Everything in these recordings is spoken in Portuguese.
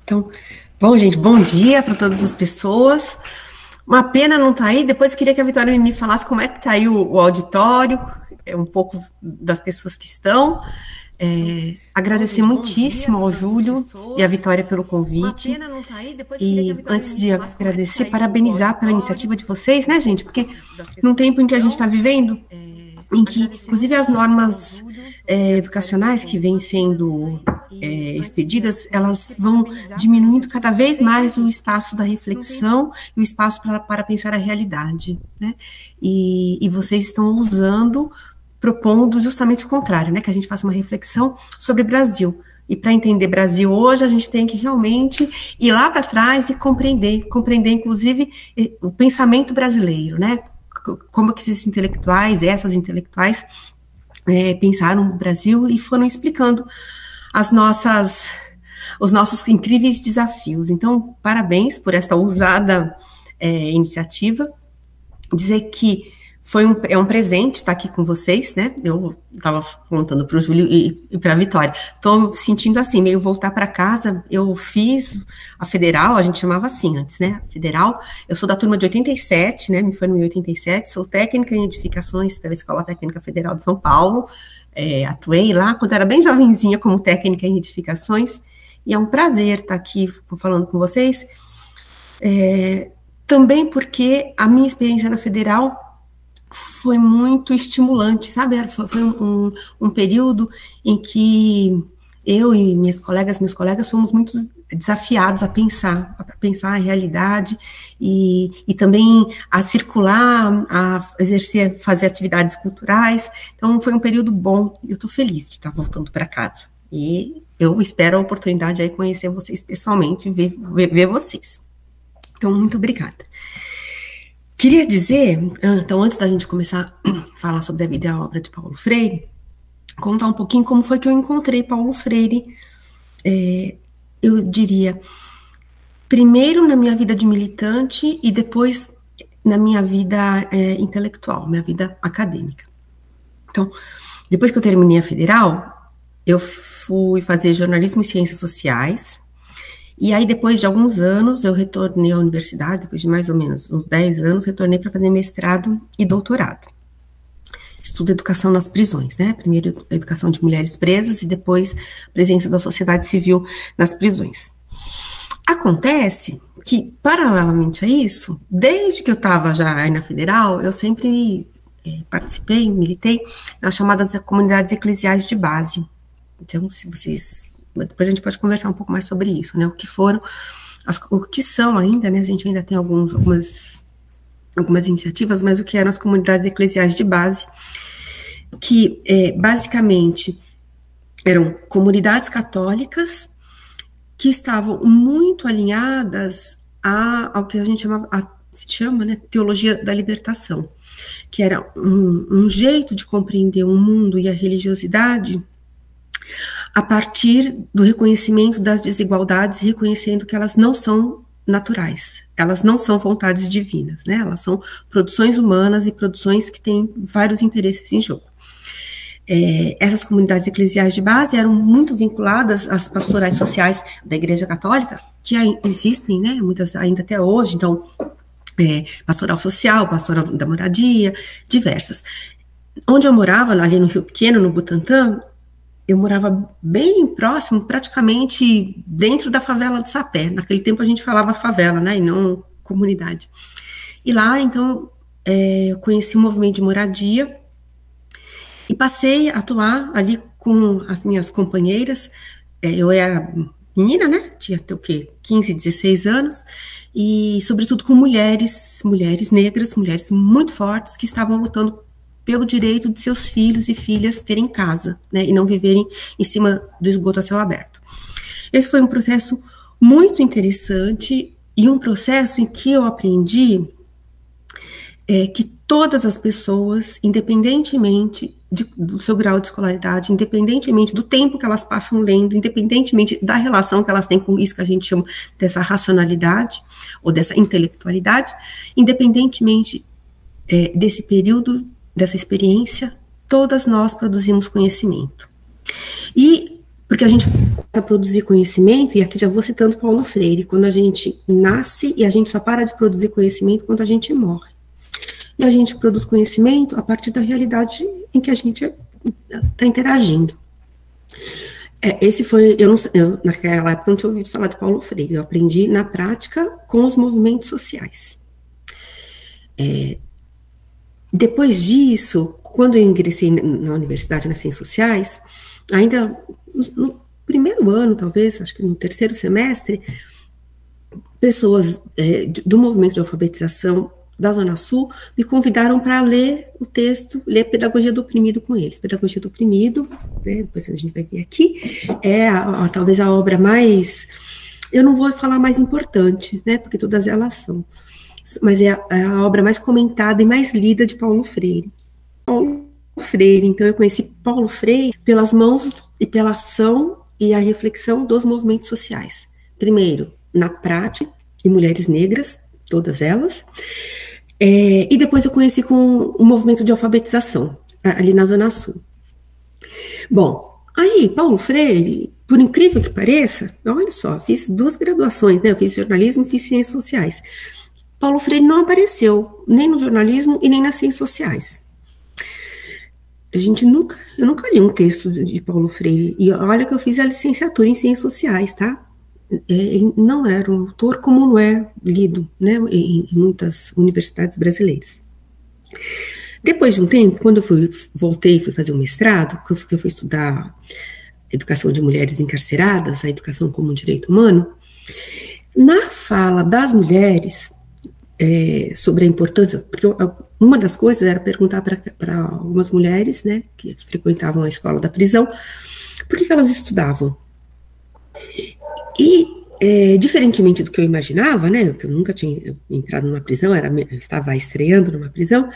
Então, bom, gente, bom dia para todas as pessoas. Uma pena não estar aí. Depois eu queria que a Vitória me falasse como é que está aí o auditório, um pouco das pessoas que estão. Agradecer muitíssimo ao Júlio e à Vitória pelo convite. E antes de agradecer, parabenizar pela iniciativa de vocês, né, gente? Porque num tempo em que a gente está vivendo, em que, inclusive, as normas educacionais que vêm sendo expedidas, elas vão diminuindo cada vez mais o espaço da reflexão e o espaço para pensar a realidade, né? E vocês estão propondo justamente o contrário, né? Que a gente faça uma reflexão sobre o Brasil. E para entender Brasil hoje, a gente tem que realmente ir lá para trás e compreender inclusive o pensamento brasileiro, né? Como que esses intelectuais, essas intelectuais pensaram no Brasil e foram explicando os nossos incríveis desafios. Então, parabéns por esta ousada iniciativa. Dizer que é um presente estar aqui com vocês, né? Eu estava contando para o Júlio e para a Vitória. Estou sentindo assim, meio voltar para casa. Eu fiz a Federal, a gente chamava assim antes, né? Federal. Eu sou da turma de 87, né? Me formei em 87. Sou técnica em edificações pela Escola Técnica Federal de São Paulo. Atuei lá quando era bem jovenzinha como técnica em edificações. E é um prazer estar aqui falando com vocês. Também porque a minha experiência na Federal foi muito estimulante, sabe? Foi um período em que eu e meus colegas fomos muito desafiados a pensar a realidade e também a circular, a exercer, fazer atividades culturais. Então, foi um período bom. Eu estou feliz de estar voltando para casa. E eu espero a oportunidade de conhecer vocês pessoalmente, ver vocês. Então, muito obrigada. Queria dizer, então, antes da gente começar a falar sobre a vida e a obra de Paulo Freire, contar um pouquinho como foi que eu encontrei Paulo Freire, eu diria, primeiro na minha vida de militante e depois na minha vida intelectual, minha vida acadêmica. Então, depois que eu terminei a Federal, eu fui fazer jornalismo e ciências sociais. E aí, depois de alguns anos, eu retornei à universidade, depois de mais ou menos uns 10 anos, retornei para fazer mestrado e doutorado. Estudo educação nas prisões, né? Primeiro, educação de mulheres presas e depois, presença da sociedade civil nas prisões. Acontece que, paralelamente a isso, desde que eu estava já aí na Federal, eu sempre participei, militei nas chamadas comunidades eclesiais de base. Então, se vocês... Depois a gente pode conversar um pouco mais sobre isso, né? O que são ainda, né? A gente ainda tem algumas iniciativas, mas o que eram as comunidades eclesiais de base, que basicamente eram comunidades católicas que estavam muito alinhadas ao que a gente chama, né, teologia da libertação, que era um jeito de compreender o mundo e a religiosidade a partir do reconhecimento das desigualdades, reconhecendo que elas não são naturais, elas não são vontades divinas, né? Elas são produções humanas e produções que têm vários interesses em jogo. Essas comunidades eclesiais de base eram muito vinculadas às pastorais sociais da Igreja Católica, que existem, né? Muitas ainda até hoje, então, pastoral social, pastoral da moradia, diversas. Onde eu morava, ali no Rio Pequeno, no Butantã, eu morava bem próximo, praticamente dentro da favela do Sapé. Naquele tempo a gente falava favela, né, e não comunidade. E lá, então, eu conheci o movimento de moradia e passei a atuar ali com as minhas companheiras. Eu era menina, né, tinha até o quê? 15, 16 anos, e sobretudo com mulheres negras, mulheres muito fortes que estavam lutando pelo direito de seus filhos e filhas terem casa, né, e não viverem em cima do esgoto a céu aberto. Esse foi um processo muito interessante e um processo em que eu aprendi que todas as pessoas, independentemente do seu grau de escolaridade, independentemente do tempo que elas passam lendo, independentemente da relação que elas têm com isso que a gente chama dessa racionalidade ou dessa intelectualidade, independentemente desse período, dessa experiência, todas nós produzimos conhecimento. E porque a gente começa a produzir conhecimento, e aqui já vou citando Paulo Freire, quando a gente nasce e a gente só para de produzir conhecimento quando a gente morre. E a gente produz conhecimento a partir da realidade em que a gente está interagindo. Esse foi, naquela época eu não tinha ouvido falar de Paulo Freire, eu aprendi na prática com os movimentos sociais. Depois disso, quando eu ingressei na universidade, nas ciências sociais, ainda no primeiro ano, talvez, acho que no terceiro semestre, pessoas do movimento de alfabetização da Zona Sul me convidaram para ler o texto, ler Pedagogia do Oprimido com eles. Pedagogia do Oprimido, né, depois a gente vai ver aqui, talvez a obra mais, eu não vou falar mais importante, né, porque todas elas são, mas é a obra mais comentada e mais lida de Paulo Freire. Paulo Freire, então eu conheci Paulo Freire pelas mãos e pela ação e a reflexão dos movimentos sociais. Primeiro, na prática, e mulheres negras, todas elas, e depois eu conheci com o movimento de alfabetização, ali na Zona Sul. Bom, aí Paulo Freire, por incrível que pareça, olha só, fiz 2 graduações, né, eu fiz jornalismo e fiz ciências sociais. Paulo Freire não apareceu, nem no jornalismo e nem nas ciências sociais. Eu nunca li um texto de Paulo Freire, e olha que eu fiz a licenciatura em ciências sociais, tá? Ele não era um autor como não é lido, né, em muitas universidades brasileiras. Depois de um tempo, quando eu voltei e fui fazer um mestrado, que eu fui estudar educação de mulheres encarceradas, a educação como um direito humano, na fala das mulheres sobre a importância, porque uma das coisas era perguntar para algumas mulheres, né, que frequentavam a escola da prisão, por que elas estudavam. E, diferentemente do que eu imaginava, né, que eu nunca tinha entrado numa prisão, eu estava estreando numa prisão,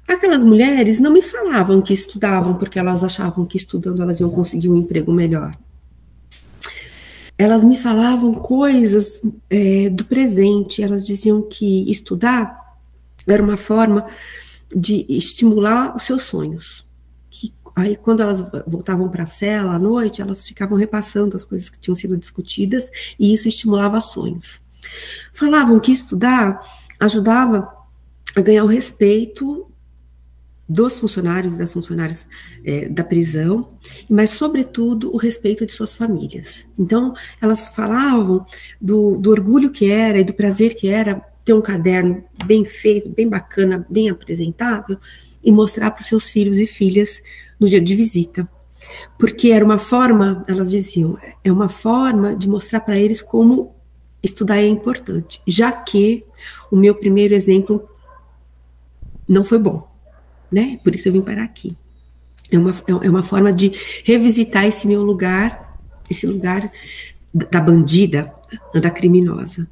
aquelas mulheres não me falavam que estudavam porque elas achavam que estudando elas iam conseguir um emprego melhor. Elas me falavam coisas do presente, elas diziam que estudar era uma forma de estimular os seus sonhos. Aí, quando elas voltavam para a cela à noite, elas ficavam repassando as coisas que tinham sido discutidas, e isso estimulava sonhos. Falavam que estudar ajudava a ganhar o respeito dos funcionários e das funcionárias da prisão, mas, sobretudo, o respeito de suas famílias. Então, elas falavam do orgulho que era e do prazer que era ter um caderno bem feito, bem bacana, bem apresentável, e mostrar para os seus filhos e filhas no dia de visita. Porque era uma forma, elas diziam, é uma forma de mostrar para eles como estudar é importante, já que o meu primeiro exemplo não foi bom, né? Por isso eu vim parar aqui. É uma forma de revisitar esse meu lugar, esse lugar da bandida, da criminosa,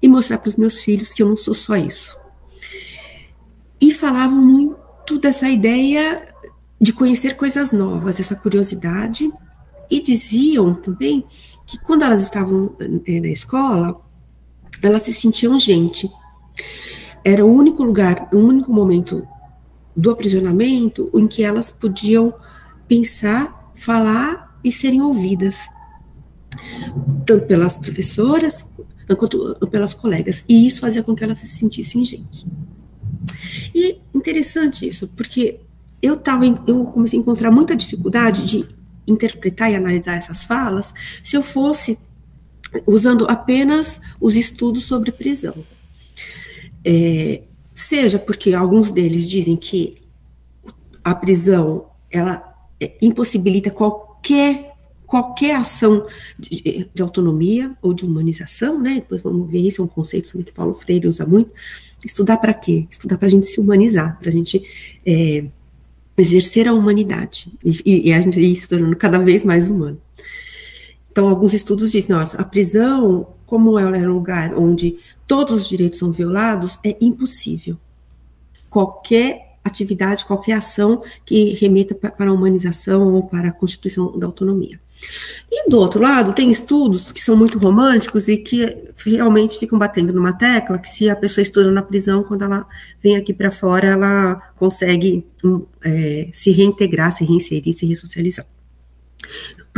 e mostrar para os meus filhos que eu não sou só isso. E falavam muito dessa ideia de conhecer coisas novas, essa curiosidade, e diziam também que quando elas estavam na escola, elas se sentiam gente. Era o único lugar, o único momento do aprisionamento em que elas podiam pensar, falar e serem ouvidas, tanto pelas professoras quanto pelas colegas, e isso fazia com que elas se sentissem gente. E interessante isso, porque eu comecei a encontrar muita dificuldade de interpretar e analisar essas falas se eu fosse usando apenas os estudos sobre prisão. Seja porque alguns deles dizem que a prisão, ela impossibilita qualquer ação de autonomia ou de humanização, né? Depois vamos ver isso, é um conceito que Paulo Freire usa muito. Estudar para quê? Estudar para a gente se humanizar, para a gente exercer a humanidade, e a gente ir se tornando cada vez mais humano. Então, alguns estudos dizem, nossa, a prisão, como ela é um lugar onde todos os direitos são violados, é impossível qualquer atividade, qualquer ação que remeta para a humanização ou para a constituição da autonomia. E do outro lado, tem estudos que são muito românticos e que realmente ficam batendo numa tecla que se a pessoa estuda na prisão, quando ela vem aqui para fora, ela consegue se reintegrar, se reinserir, se ressocializar.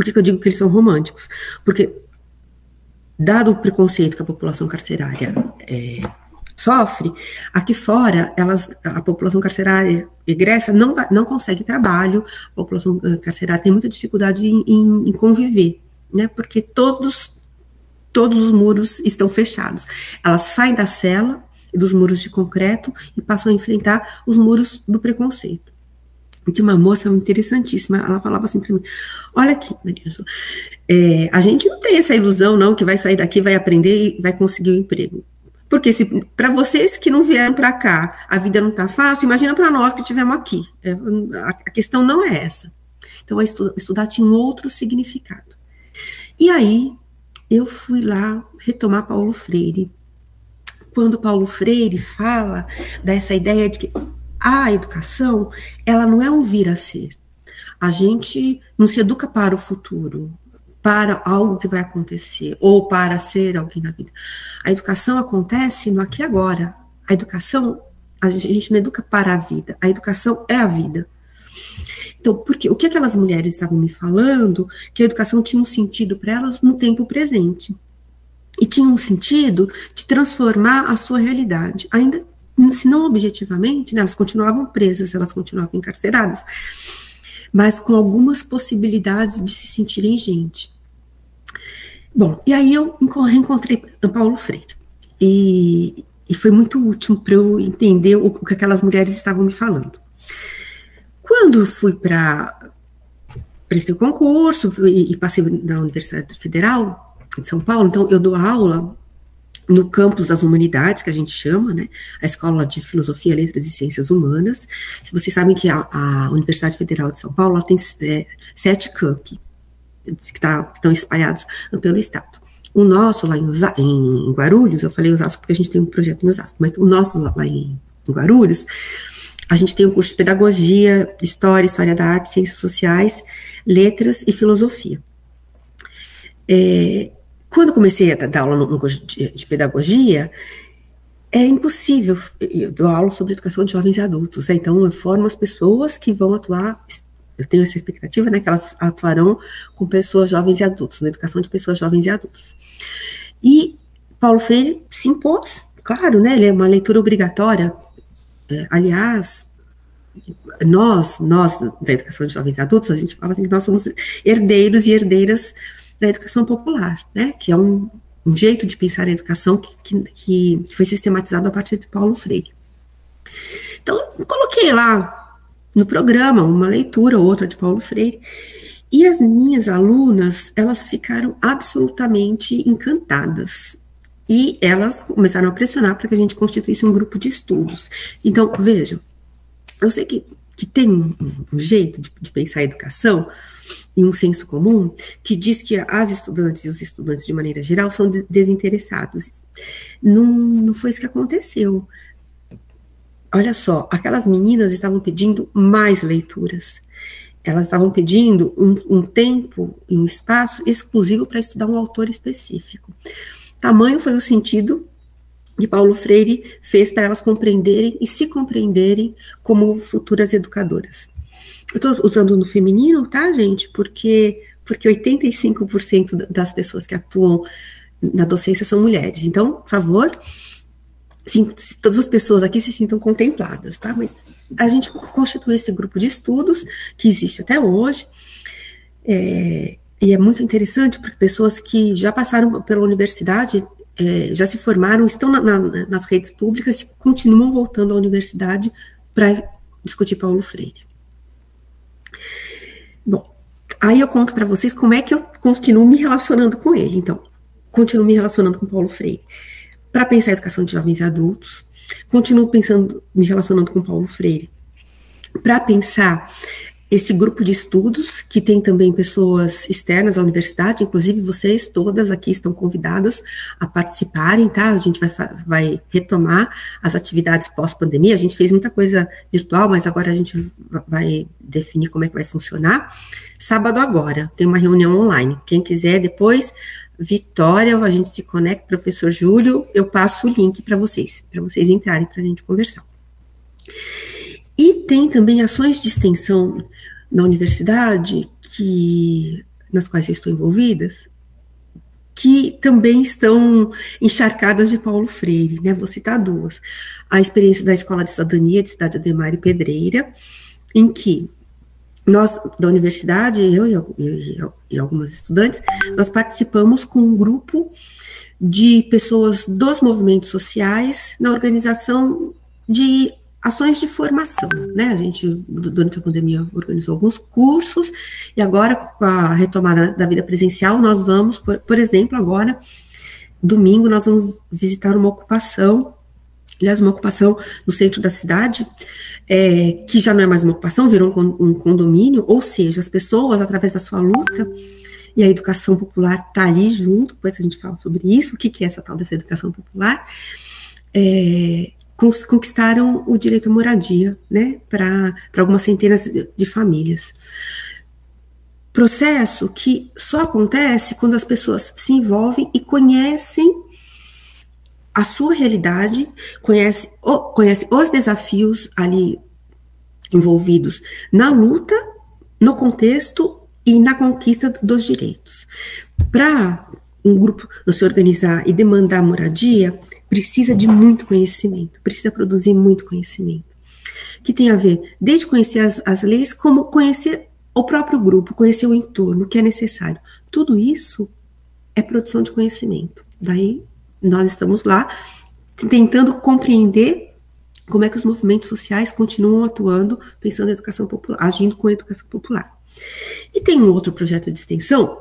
Por que eu digo que eles são românticos? Porque, dado o preconceito que a população carcerária sofre, aqui fora, a população carcerária egressa não consegue trabalho, a população carcerária tem muita dificuldade em conviver, né? Porque todos os muros estão fechados. Elas saem da cela, dos muros de concreto, e passam a enfrentar os muros do preconceito. Tinha uma moça interessantíssima, ela falava assim para mim, olha aqui, Maria, a gente não tem essa ilusão, não, que vai sair daqui, vai aprender e vai conseguir um emprego. Porque para vocês que não vieram para cá, a vida não está fácil, imagina para nós que estivemos aqui. A questão não é essa. Então, estudar tinha um outro significado. E aí, eu fui lá retomar Paulo Freire. Quando Paulo Freire fala dessa ideia de que a educação, ela não é um vir a ser. A gente não se educa para o futuro, para algo que vai acontecer, ou para ser alguém na vida. A educação acontece no aqui e agora. A educação, a gente não educa para a vida, a educação é a vida. Então, porque o que aquelas mulheres estavam me falando, que a educação tinha um sentido para elas no tempo presente. E tinha um sentido de transformar a sua realidade. Ainda, se não objetivamente, né, elas continuavam presas, elas continuavam encarceradas, mas com algumas possibilidades de se sentirem gente. Bom, e aí eu reencontrei Paulo Freire, e foi muito útil para eu entender o que aquelas mulheres estavam me falando. Quando eu fui prestei o concurso e passei na Universidade Federal de São Paulo, então eu dou aula no campus das humanidades, que a gente chama, né, a Escola de Filosofia, Letras e Ciências Humanas. Se vocês sabem que a Universidade Federal de São Paulo, ela tem 7 campi, que estão espalhados pelo estado. O nosso, lá em Guarulhos, eu falei Osasco porque a gente tem um projeto em Osasco, mas o nosso lá em Guarulhos, a gente tem um curso de Pedagogia, História da Arte, Ciências Sociais, Letras e Filosofia. Quando eu comecei a dar aula no curso de Pedagogia, é impossível, eu dou aula sobre educação de jovens e adultos, né? Então eu formo as pessoas que vão atuar, eu tenho essa expectativa, né, que elas atuarão com pessoas jovens e adultos, na educação de pessoas jovens e adultos. E Paulo Freire se impôs, claro, né, ele é uma leitura obrigatória, aliás, nós da educação de jovens e adultos, a gente fala assim que nós somos herdeiros e herdeiras da educação popular, né, que é um jeito de pensar a educação que foi sistematizado a partir de Paulo Freire. Então, eu coloquei lá no programa uma leitura ou outra de Paulo Freire, e as minhas alunas, elas ficaram absolutamente encantadas, e elas começaram a pressionar para que a gente constituísse um grupo de estudos. Então, vejam, eu sei que tem um jeito de pensar a educação e um senso comum que diz que as estudantes e os estudantes, de maneira geral, são desinteressados. Não foi isso que aconteceu. Olha só, aquelas meninas estavam pedindo mais leituras. Elas estavam pedindo um tempo e um espaço exclusivo para estudar um autor específico. Tamanho foi o sentido que Paulo Freire fez para elas compreenderem e se compreenderem como futuras educadoras. Eu estou usando no feminino, tá, gente? Porque 85% das pessoas que atuam na docência são mulheres. Então, por favor, todas as pessoas aqui se sintam contempladas, tá? Mas a gente constitui esse grupo de estudos, que existe até hoje, e é muito interessante, porque pessoas que já passaram pela universidade, já se formaram, estão nas redes públicas e continuam voltando à universidade para discutir Paulo Freire. Bom, aí eu conto para vocês como é que eu continuo me relacionando com ele. Então, continuo me relacionando com Paulo Freire para pensar a educação de jovens e adultos, continuo me relacionando com Paulo Freire para pensar esse grupo de estudos, que tem também pessoas externas à universidade, inclusive vocês todas aqui estão convidadas a participarem, tá? A gente vai retomar as atividades pós-pandemia, a gente fez muita coisa virtual, mas agora a gente vai definir como é que vai funcionar. Sábado agora, tem uma reunião online, quem quiser depois, Vitória, a gente se conecta, professor Júlio, eu passo o link para vocês entrarem para a gente conversar. E tem também ações de extensão na universidade que nas quais eu estou envolvidas, que também estão encharcadas de Paulo Freire, né? Vou citar duas. A experiência da Escola de Cidadania de Cidade Ademar e Pedreira, em que nós, da universidade, eu e algumas estudantes, nós participamos com um grupo de pessoas dos movimentos sociais na organização de ações de formação, né? A gente, durante a pandemia, organizou alguns cursos, e agora, com a retomada da vida presencial, nós vamos, por exemplo, agora, domingo, nós vamos visitar uma ocupação, aliás, uma ocupação no centro da cidade, que já não é mais uma ocupação, virou um condomínio, ou seja, as pessoas, através da sua luta, e a educação popular está ali junto, depois a gente fala sobre isso, o que é essa tal dessa educação popular, conquistaram o direito à moradia, né, para algumas centenas de famílias. Processo que só acontece quando as pessoas se envolvem e conhecem a sua realidade, conhecem os desafios ali envolvidos na luta, no contexto e na conquista dos direitos. Para um grupo se organizar e demandar moradia, precisa de muito conhecimento, precisa produzir muito conhecimento, que tem a ver desde conhecer as leis, como conhecer o próprio grupo, conhecer o entorno, o que é necessário. Tudo isso é produção de conhecimento. Daí nós estamos lá tentando compreender como é que os movimentos sociais continuam atuando, pensando em educação popular, agindo com a educação popular. E tem um outro projeto de extensão,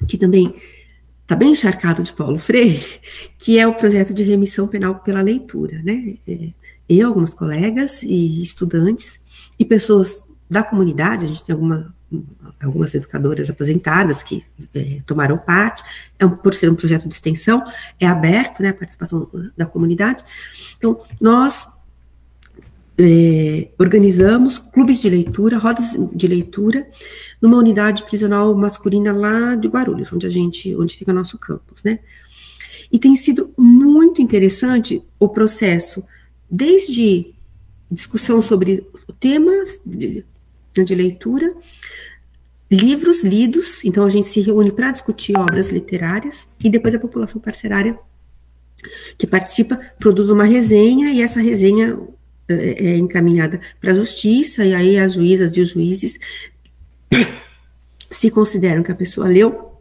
que também está bem encharcado de Paulo Freire, que é o projeto de remissão penal pela leitura, né? Eu, algumas colegas e estudantes, e pessoas da comunidade, a gente tem algumas educadoras aposentadas que tomaram parte, por ser um projeto de extensão, é aberto, né, a participação da comunidade. Então, nós organizamos clubes de leitura, rodas de leitura, numa unidade prisional masculina lá de Guarulhos, onde fica nosso campus, né? E tem sido muito interessante o processo, desde discussão sobre temas de leitura, livros lidos, então a gente se reúne para discutir obras literárias, e depois a população carcerária que participa produz uma resenha, e essa resenha é encaminhada para a justiça, e aí as juízas e os juízes se consideram que a pessoa leu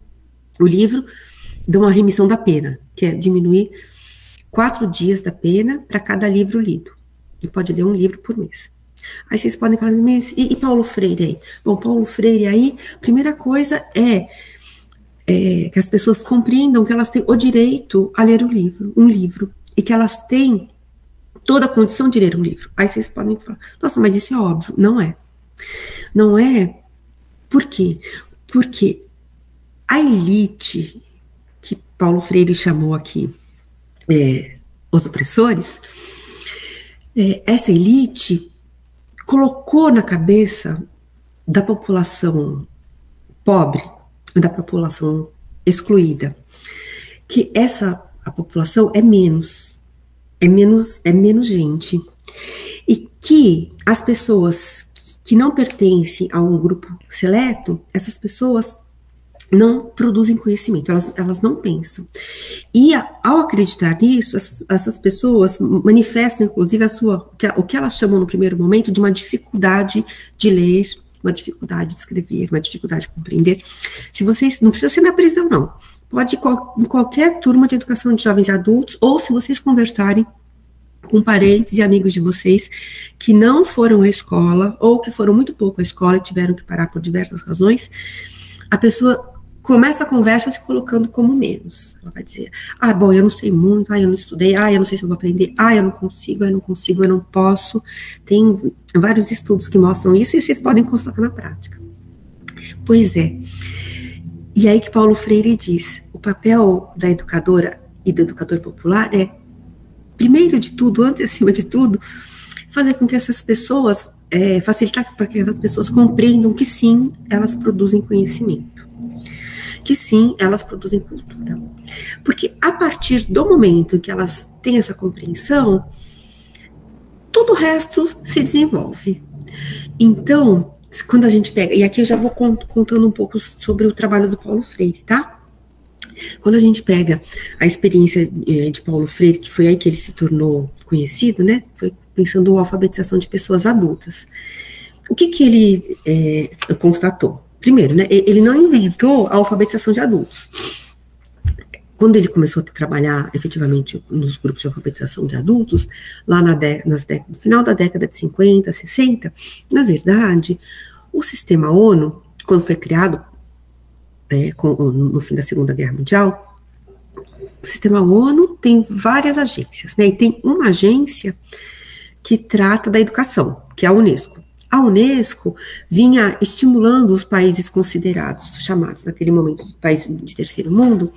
o livro, dão uma remissão da pena, que é diminuir 4 dias da pena para cada livro lido, e pode ler um livro por mês. Aí vocês podem falar, mas e Paulo Freire aí? Bom, Paulo Freire aí, primeira coisa é que as pessoas compreendam que elas têm o direito a ler um livro, e que elas têm toda a condição de ler um livro. Aí vocês podem falar, nossa, mas isso é óbvio. Não é. Não é. Por quê? Porque a elite, que Paulo Freire chamou aqui os opressores, essa elite colocou na cabeça da população pobre, da população excluída, que a população é menos gente, e que as pessoas que não pertencem a um grupo seleto, essas pessoas não produzem conhecimento, elas não pensam. E ao acreditar nisso, essas pessoas manifestam, inclusive, o que elas chamam no primeiro momento de uma dificuldade de ler, uma dificuldade de escrever, uma dificuldade de compreender. Se vocês, não precisa ser na prisão, não. Pode ir em qualquer turma de educação de jovens e adultos, ou se vocês conversarem com parentes e amigos de vocês que não foram à escola, ou que foram muito pouco à escola e tiveram que parar por diversas razões, a pessoa começa a conversa se colocando como menos. Ela vai dizer, bom, eu não sei muito, eu não estudei, eu não sei se eu vou aprender, eu não consigo, eu não posso. Tem vários estudos que mostram isso, e vocês podem constatar na prática. Pois é. E aí que Paulo Freire diz, o papel da educadora e do educador popular é, primeiro de tudo, antes e acima de tudo, fazer com que essas pessoas, facilitar para que essas pessoas compreendam que sim, elas produzem conhecimento, que sim, elas produzem cultura. Porque a partir do momento em que elas têm essa compreensão, todo o resto se desenvolve. Então, quando a gente pega, e aqui eu já vou contando um pouco sobre o trabalho do Paulo Freire, tá? Quando a gente pega a experiência de Paulo Freire, que foi aí que ele se tornou conhecido, né? Foi pensando a alfabetização de pessoas adultas. O que ele constatou? Primeiro, né? Ele não inventou a alfabetização de adultos. Quando ele começou a trabalhar efetivamente nos grupos de alfabetização de adultos, lá no final da década de 50, 60, na verdade, o sistema ONU, quando foi criado, no fim da Segunda Guerra Mundial, o sistema ONU tem várias agências, né? E tem uma agência que trata da educação, que é a Unesco. A Unesco vinha estimulando os países considerados, chamados naquele momento de países de terceiro mundo,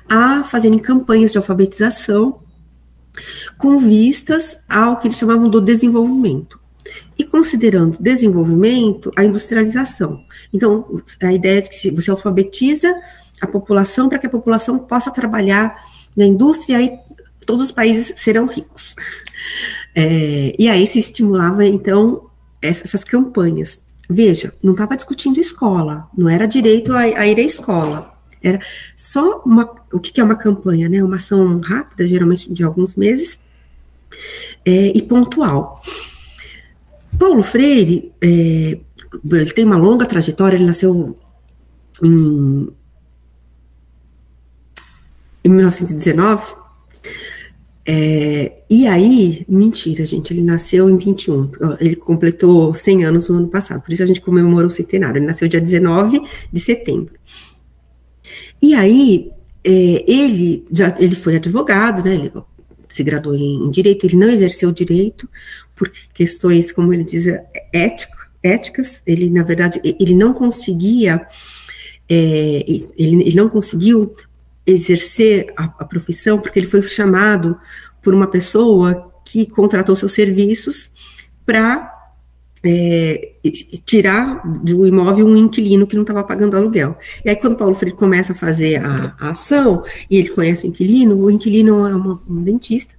a fazerem campanhas de alfabetização com vistas ao que eles chamavam do desenvolvimento. E considerando desenvolvimento a industrialização. Então, a ideia de que você alfabetiza a população para que a população possa trabalhar na indústria e todos os países serão ricos. E aí se estimulava, então, essas campanhas. Veja, não estava discutindo escola, não era direito a ir à escola. Era só o que é uma campanha, né? Uma ação rápida, geralmente de alguns meses, e pontual. Paulo Freire, ele tem uma longa trajetória, ele nasceu em 1919, e aí, mentira, gente, ele nasceu em 21, ele completou 100 anos no ano passado, por isso a gente comemorou o centenário, ele nasceu dia 19 de setembro. E aí, ele foi advogado, né, ele se graduou em Direito, ele não exerceu Direito, por questões, como ele diz, éticas, ele, na verdade, ele não conseguia, ele não conseguiu exercer a profissão, porque ele foi chamado por uma pessoa que contratou seus serviços para tirar do imóvel um inquilino que não estava pagando aluguel. E aí, quando Paulo Freire começa a fazer a ação, e ele conhece o inquilino é um dentista,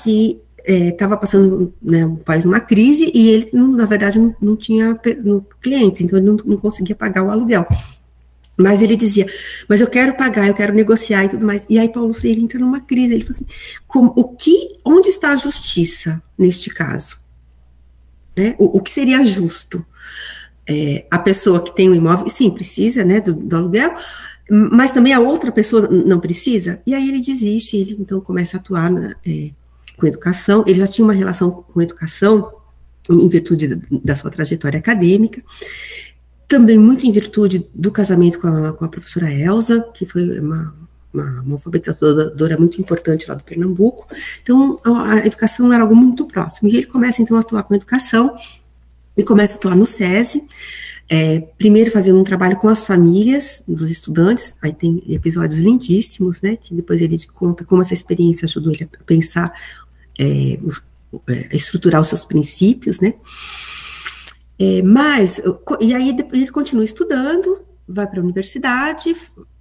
que estava passando, né, o país numa crise, e ele, na verdade, não tinha clientes, então ele não conseguia pagar o aluguel. Mas ele dizia, mas eu quero pagar, eu quero negociar e tudo mais. E aí Paulo Freire entra numa crise, ele falou assim, onde está a justiça neste caso? Né? O que seria justo? A pessoa que tem um imóvel, sim, precisa, né, do aluguel, mas também a outra pessoa não precisa? E aí ele desiste, ele então começa a atuar com educação, ele já tinha uma relação com educação, em virtude da sua trajetória acadêmica, também muito em virtude do casamento com a professora Elza, que foi uma alfabetizadora muito importante lá do Pernambuco. Então, a educação era algo muito próximo. E ele começa, então, a atuar com a educação, e começa a atuar no SESI, primeiro fazendo um trabalho com as famílias dos estudantes, aí tem episódios lindíssimos, né, que depois ele conta como essa experiência ajudou ele a pensar, a estruturar os seus princípios, né. E aí ele continua estudando, vai para a universidade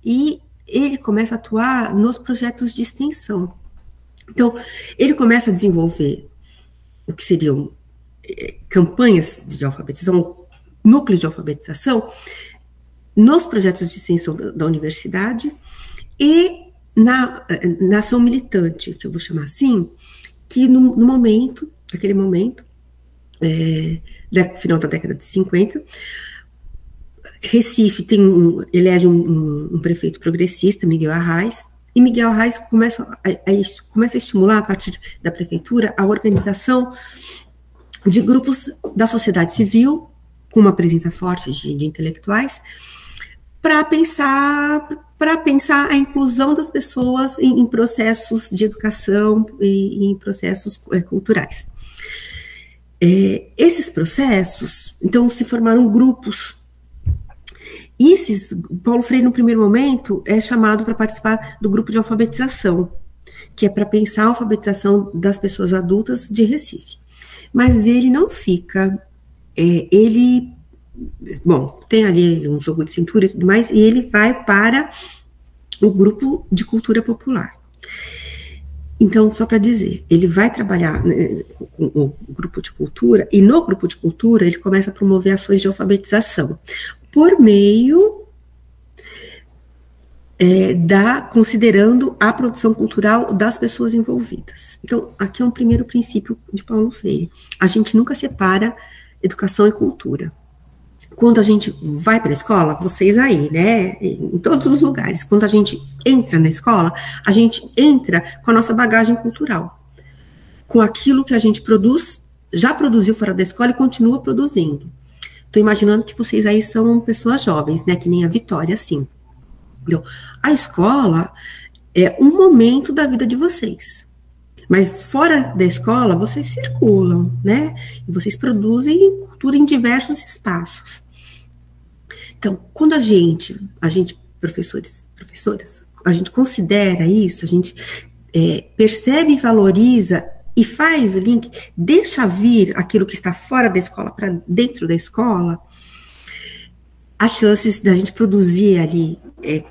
e ele começa a atuar nos projetos de extensão. Então, ele começa a desenvolver o que seriam campanhas de alfabetização, núcleos de alfabetização, nos projetos de extensão da universidade e na ação militante, que eu vou chamar assim, que naquele momento, final da década de 50, Recife elege um prefeito progressista, Miguel Arraes, e Miguel Arraes começa a estimular, a partir da prefeitura, a organização de grupos da sociedade civil, com uma presença forte de intelectuais, para pensar a inclusão das pessoas em processos de educação e em processos culturais. Esses processos, então, se formaram grupos. E Paulo Freire, no primeiro momento, é chamado para participar do grupo de alfabetização, que é para pensar a alfabetização das pessoas adultas de Recife. Mas ele não fica, tem ali um jogo de cintura e tudo mais, e ele vai para o grupo de cultura popular. Então, só para dizer, ele vai trabalhar, né, com o grupo de cultura, e no grupo de cultura ele começa a promover ações de alfabetização, por meio considerando a produção cultural das pessoas envolvidas. Então, aqui é um primeiro princípio de Paulo Freire. A gente nunca separa educação e cultura. Quando a gente vai para a escola, vocês aí, né, em todos os lugares, quando a gente entra na escola, a gente entra com a nossa bagagem cultural, com aquilo que a gente produz, já produziu fora da escola e continua produzindo. Estou imaginando que vocês aí são pessoas jovens, né, que nem a Vitória, assim. Então, a escola é um momento da vida de vocês. Mas fora da escola, vocês circulam, né? E vocês produzem cultura em diversos espaços. Então, quando a gente professores, professoras, a gente considera isso, a gente percebe e valoriza e faz o link, deixa vir aquilo que está fora da escola para dentro da escola, as chances da gente produzir ali,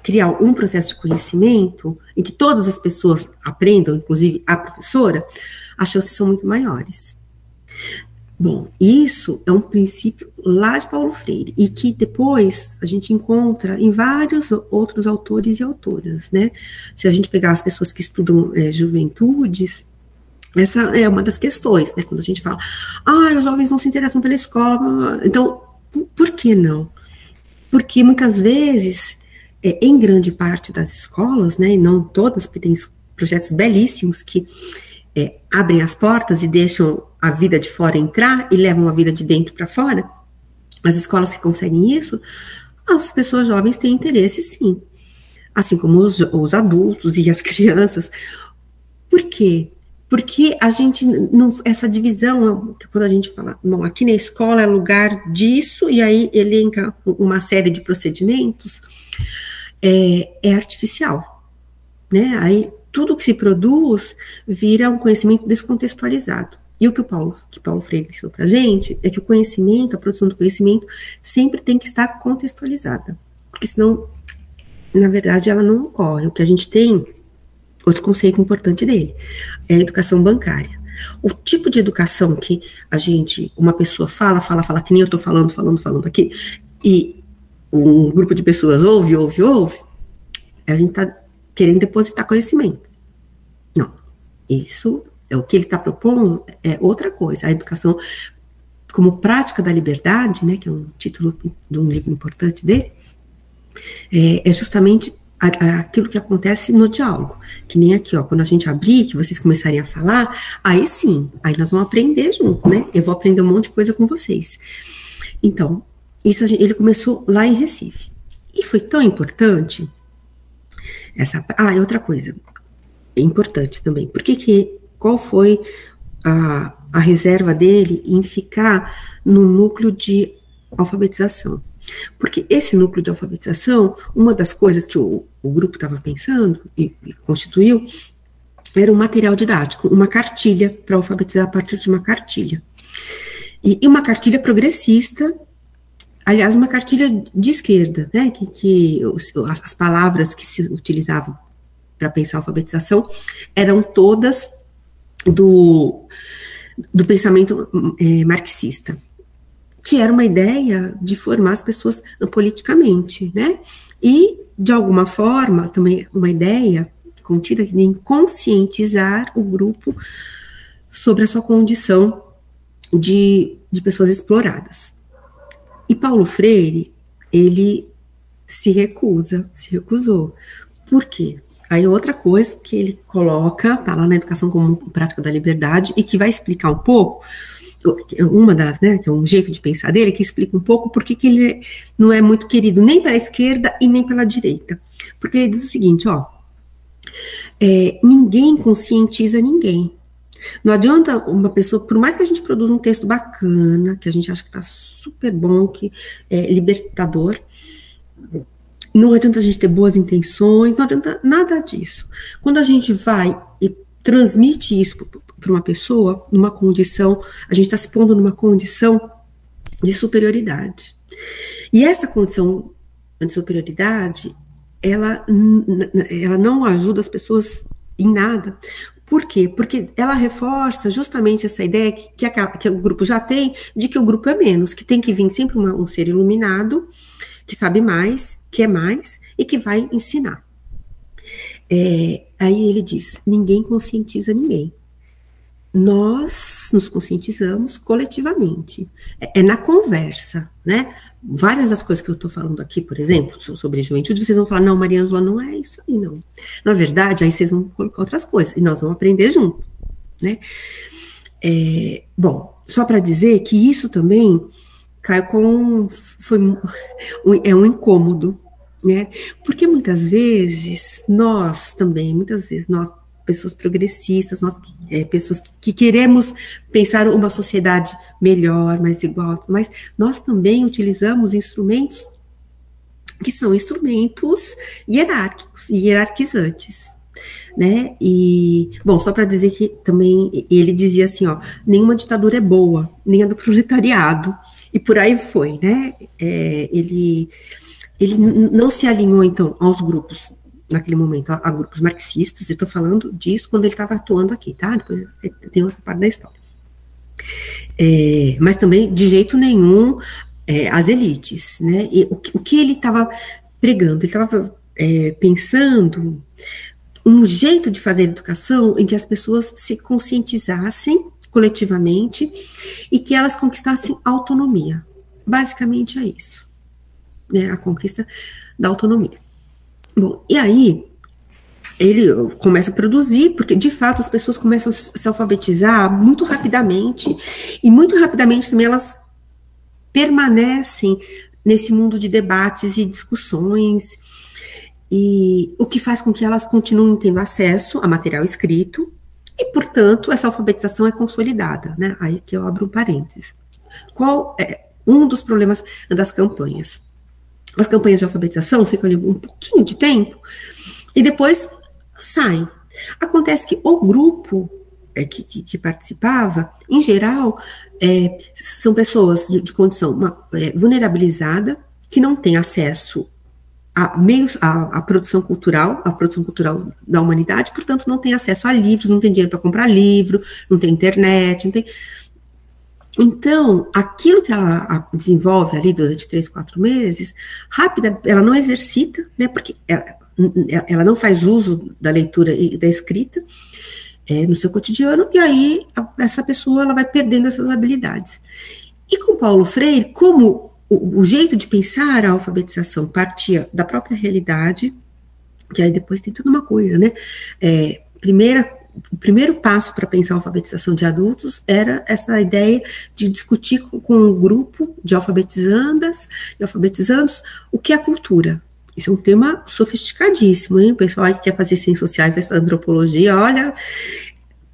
criar um processo de conhecimento em que todas as pessoas aprendam, inclusive a professora, as chances são muito maiores. Bom, isso é um princípio lá de Paulo Freire, e que depois a gente encontra em vários outros autores e autoras, né? Se a gente pegar as pessoas que estudam juventudes, essa é uma das questões, né? Quando a gente fala, os jovens não se interessam pela escola, então, por que não? Porque muitas vezes, em grande parte das escolas, né, e não todas, porque tem projetos belíssimos que abrem as portas e deixam a vida de fora entrar e levam a vida de dentro para fora, as escolas que conseguem isso, as pessoas jovens têm interesse, sim. Assim como os adultos e as crianças. Por quê? Porque a gente, essa divisão, quando a gente fala, bom, aqui na escola é lugar disso, e aí elenca uma série de procedimentos, é artificial, né? Aí tudo que se produz vira um conhecimento descontextualizado. E o que Paulo Freire ensinou pra gente é que o conhecimento, a produção do conhecimento, sempre tem que estar contextualizada, porque senão, na verdade, ela não ocorre. O que a gente tem, outro conceito importante dele, é a educação bancária. O tipo de educação que uma pessoa fala, que nem eu estou falando aqui, e um grupo de pessoas ouve, a gente está querendo depositar conhecimento. Não, isso é o que ele está propondo, é outra coisa. A educação como prática da liberdade, né, que é um título de um livro importante dele, é justamente aquilo que acontece no diálogo, que nem aqui, ó, quando a gente abrir, que vocês começarem a falar, aí sim, aí nós vamos aprender junto, né, eu vou aprender um monte de coisa com vocês. Então, isso ele começou lá em Recife, e foi tão importante, e outra coisa, é importante também, qual foi a reserva dele em ficar no núcleo de alfabetização? Porque esse núcleo de alfabetização, uma das coisas que o grupo estava pensando e constituiu, era um material didático, uma cartilha para alfabetizar a partir de uma cartilha. E uma cartilha progressista, aliás, uma cartilha de esquerda, né, que as palavras que se utilizavam para pensar a alfabetização eram todas do pensamento marxista, que era uma ideia de formar as pessoas politicamente, né? E, de alguma forma, também uma ideia contida em conscientizar o grupo sobre a sua condição de pessoas exploradas. E Paulo Freire, ele se recusou. Por quê? Aí outra coisa que ele coloca, tá lá na Educação como Prática da Liberdade, e que vai explicar um pouco, uma das, né, que é um jeito de pensar dele, que explica um pouco por que ele não é muito querido nem pela esquerda e nem pela direita. Porque ele diz o seguinte, ó, ninguém conscientiza ninguém. Não adianta uma pessoa, por mais que a gente produza um texto bacana, que a gente acha que tá super bom, que é libertador, não adianta a gente ter boas intenções, não adianta nada disso. Quando a gente vai e transmite isso para uma pessoa, numa condição, a gente está se pondo numa condição de superioridade. E essa condição de superioridade, ela não ajuda as pessoas em nada, Por quê? Porque ela reforça justamente essa ideia que o grupo já tem, de que o grupo é menos, que tem que vir sempre um ser iluminado, que sabe mais, que é mais, e que vai ensinar. Aí ele diz, ninguém conscientiza ninguém. Nós nos conscientizamos coletivamente. É na conversa, né? Várias das coisas que eu estou falando aqui, por exemplo, sobre juventude, vocês vão falar, não, Maria Ângela, não é isso aí, não. Na verdade, aí vocês vão colocar outras coisas, e nós vamos aprender junto, né? Bom, só para dizer que isso também caiu é um incômodo, né? Porque muitas vezes, nós, pessoas progressistas, nós, pessoas que queremos pensar uma sociedade melhor, mais igual, mas nós também utilizamos instrumentos que são instrumentos hierárquicos e hierarquizantes, né? E, bom, só para dizer que também ele dizia assim, ó, nenhuma ditadura é boa, nem a do proletariado, e por aí foi, né? Ele não se alinhou, então, aos grupos, naquele momento, a grupos marxistas, eu estou falando disso quando ele estava atuando aqui, tá? Depois tem outra parte da história. Mas também, de jeito nenhum, as elites, né? E o que ele estava pregando? Ele estava pensando um jeito de fazer educação em que as pessoas se conscientizassem coletivamente e que elas conquistassem autonomia. Basicamente é isso, né? A conquista da autonomia. Bom, e aí ele começa a produzir, porque de fato as pessoas começam a se alfabetizar muito rapidamente, e muito rapidamente também elas permanecem nesse mundo de debates e discussões, e o que faz com que elas continuem tendo acesso a material escrito, e portanto essa alfabetização é consolidada, né? Aí que eu abro um parênteses. Qual é um dos problemas das campanhas? As campanhas de alfabetização ficam ali um pouquinho de tempo e depois saem. Acontece que o grupo que participava, em geral, são pessoas de condição vulnerabilizada, que não têm acesso a meios, a produção cultural da humanidade, portanto não tem acesso a livros, não tem dinheiro para comprar livro, não tem internet, não tem... Então, aquilo que ela desenvolve ali durante 3, 4 meses, ela não exercita, né, porque ela não faz uso da leitura e da escrita no seu cotidiano, e aí essa pessoa ela vai perdendo essas habilidades. E com Paulo Freire, como o jeito de pensar a alfabetização partia da própria realidade, que aí depois tem toda uma coisa, né, o primeiro passo para pensar a alfabetização de adultos era essa ideia de discutir com um grupo de alfabetizandos o que é cultura. Isso é um tema sofisticadíssimo, hein? O pessoal que quer fazer ciências sociais, vai estudar antropologia, olha,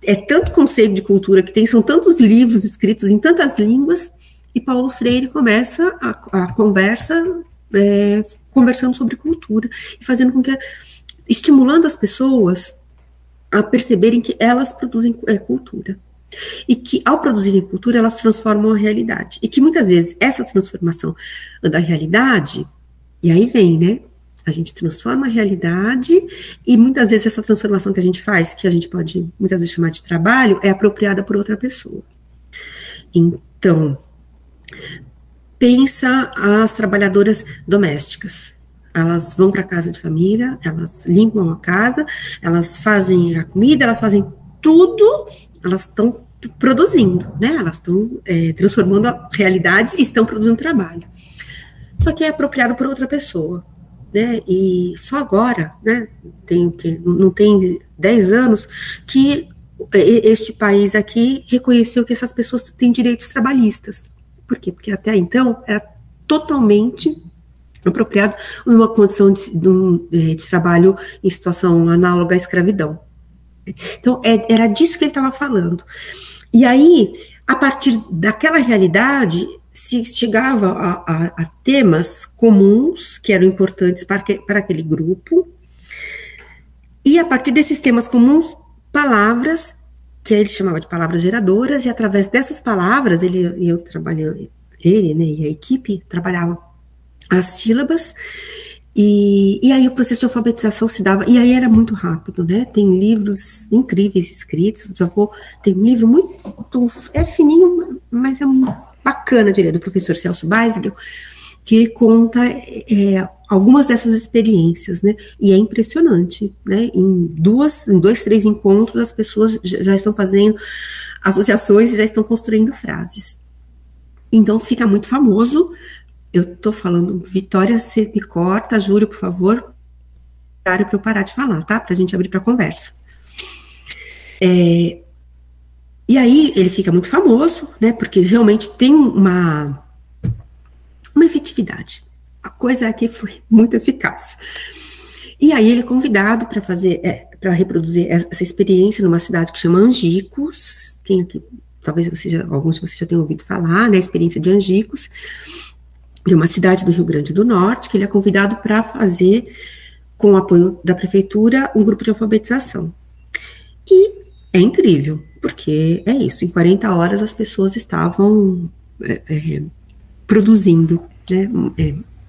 é tanto conceito de cultura que tem, são tantos livros escritos em tantas línguas, e Paulo Freire começa a conversa conversando sobre cultura, e fazendo com que, estimulando as pessoas a perceberem que elas produzem cultura. E que, ao produzirem cultura, elas transformam a realidade. E que, muitas vezes, essa transformação da realidade, e aí vem, né? A gente transforma a realidade, e muitas vezes essa transformação que a gente faz, que a gente pode, muitas vezes, chamar de trabalho, é apropriada por outra pessoa. Então, pensa as trabalhadoras domésticas. Elas vão para a casa de família, elas limpam a casa, elas fazem a comida, elas fazem tudo, elas estão produzindo, né? Elas estão transformando realidades e estão produzindo trabalho. Só que é apropriado por outra pessoa, né? E só agora, né? Não tem 10 anos que este país aqui reconheceu que essas pessoas têm direitos trabalhistas. Por quê? Porque até então era totalmente apropriado numa condição de trabalho em situação análoga à escravidão. Então, era disso que ele estava falando. E aí, a partir daquela realidade, se chegava a temas comuns, que eram importantes para aquele grupo, e a partir desses temas comuns, palavras, que ele chamava de palavras geradoras, e através dessas palavras, né, e a equipe trabalhava as sílabas, E aí o processo de alfabetização se dava, e aí era muito rápido, né? Tem livros incríveis escritos, tem um livro muito, é fininho, mas é bacana, diria, do professor Celso Beisel, que ele conta algumas dessas experiências, né? E é impressionante, né? Em dois, três encontros, as pessoas já estão fazendo associações e já estão construindo frases. Então fica muito famoso. Eu tô falando, Vitória, você me corta, Júlio, por favor, para eu parar de falar, tá? Pra gente abrir pra conversa. E aí ele fica muito famoso, né? Porque realmente tem uma efetividade. A coisa aqui foi muito eficaz. E aí ele é convidado para para reproduzir essa experiência numa cidade que chama Angicos. Quem aqui, talvez alguns de vocês já tenham ouvido falar, né? A experiência de Angicos, de uma cidade do Rio Grande do Norte, que ele é convidado para fazer, com o apoio da prefeitura, um grupo de alfabetização. E é incrível, porque é isso, em 40 horas as pessoas estavam produzindo, né,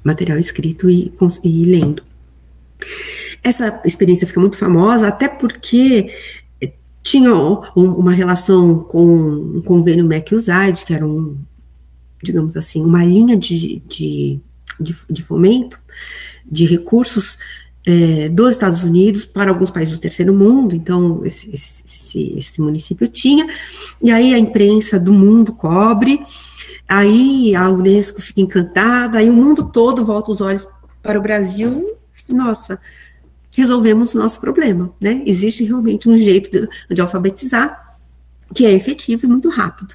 material escrito e lendo. Essa experiência fica muito famosa, até porque tinha uma relação com um convênio MEC-USAID, que era digamos assim, uma linha de fomento, de recursos dos Estados Unidos para alguns países do terceiro mundo. Então esse município tinha, e aí a imprensa do mundo cobre, aí a Unesco fica encantada, aí o mundo todo volta os olhos para o Brasil. Nossa, resolvemos o nosso problema, né? Existe realmente um jeito de alfabetizar que é efetivo e muito rápido.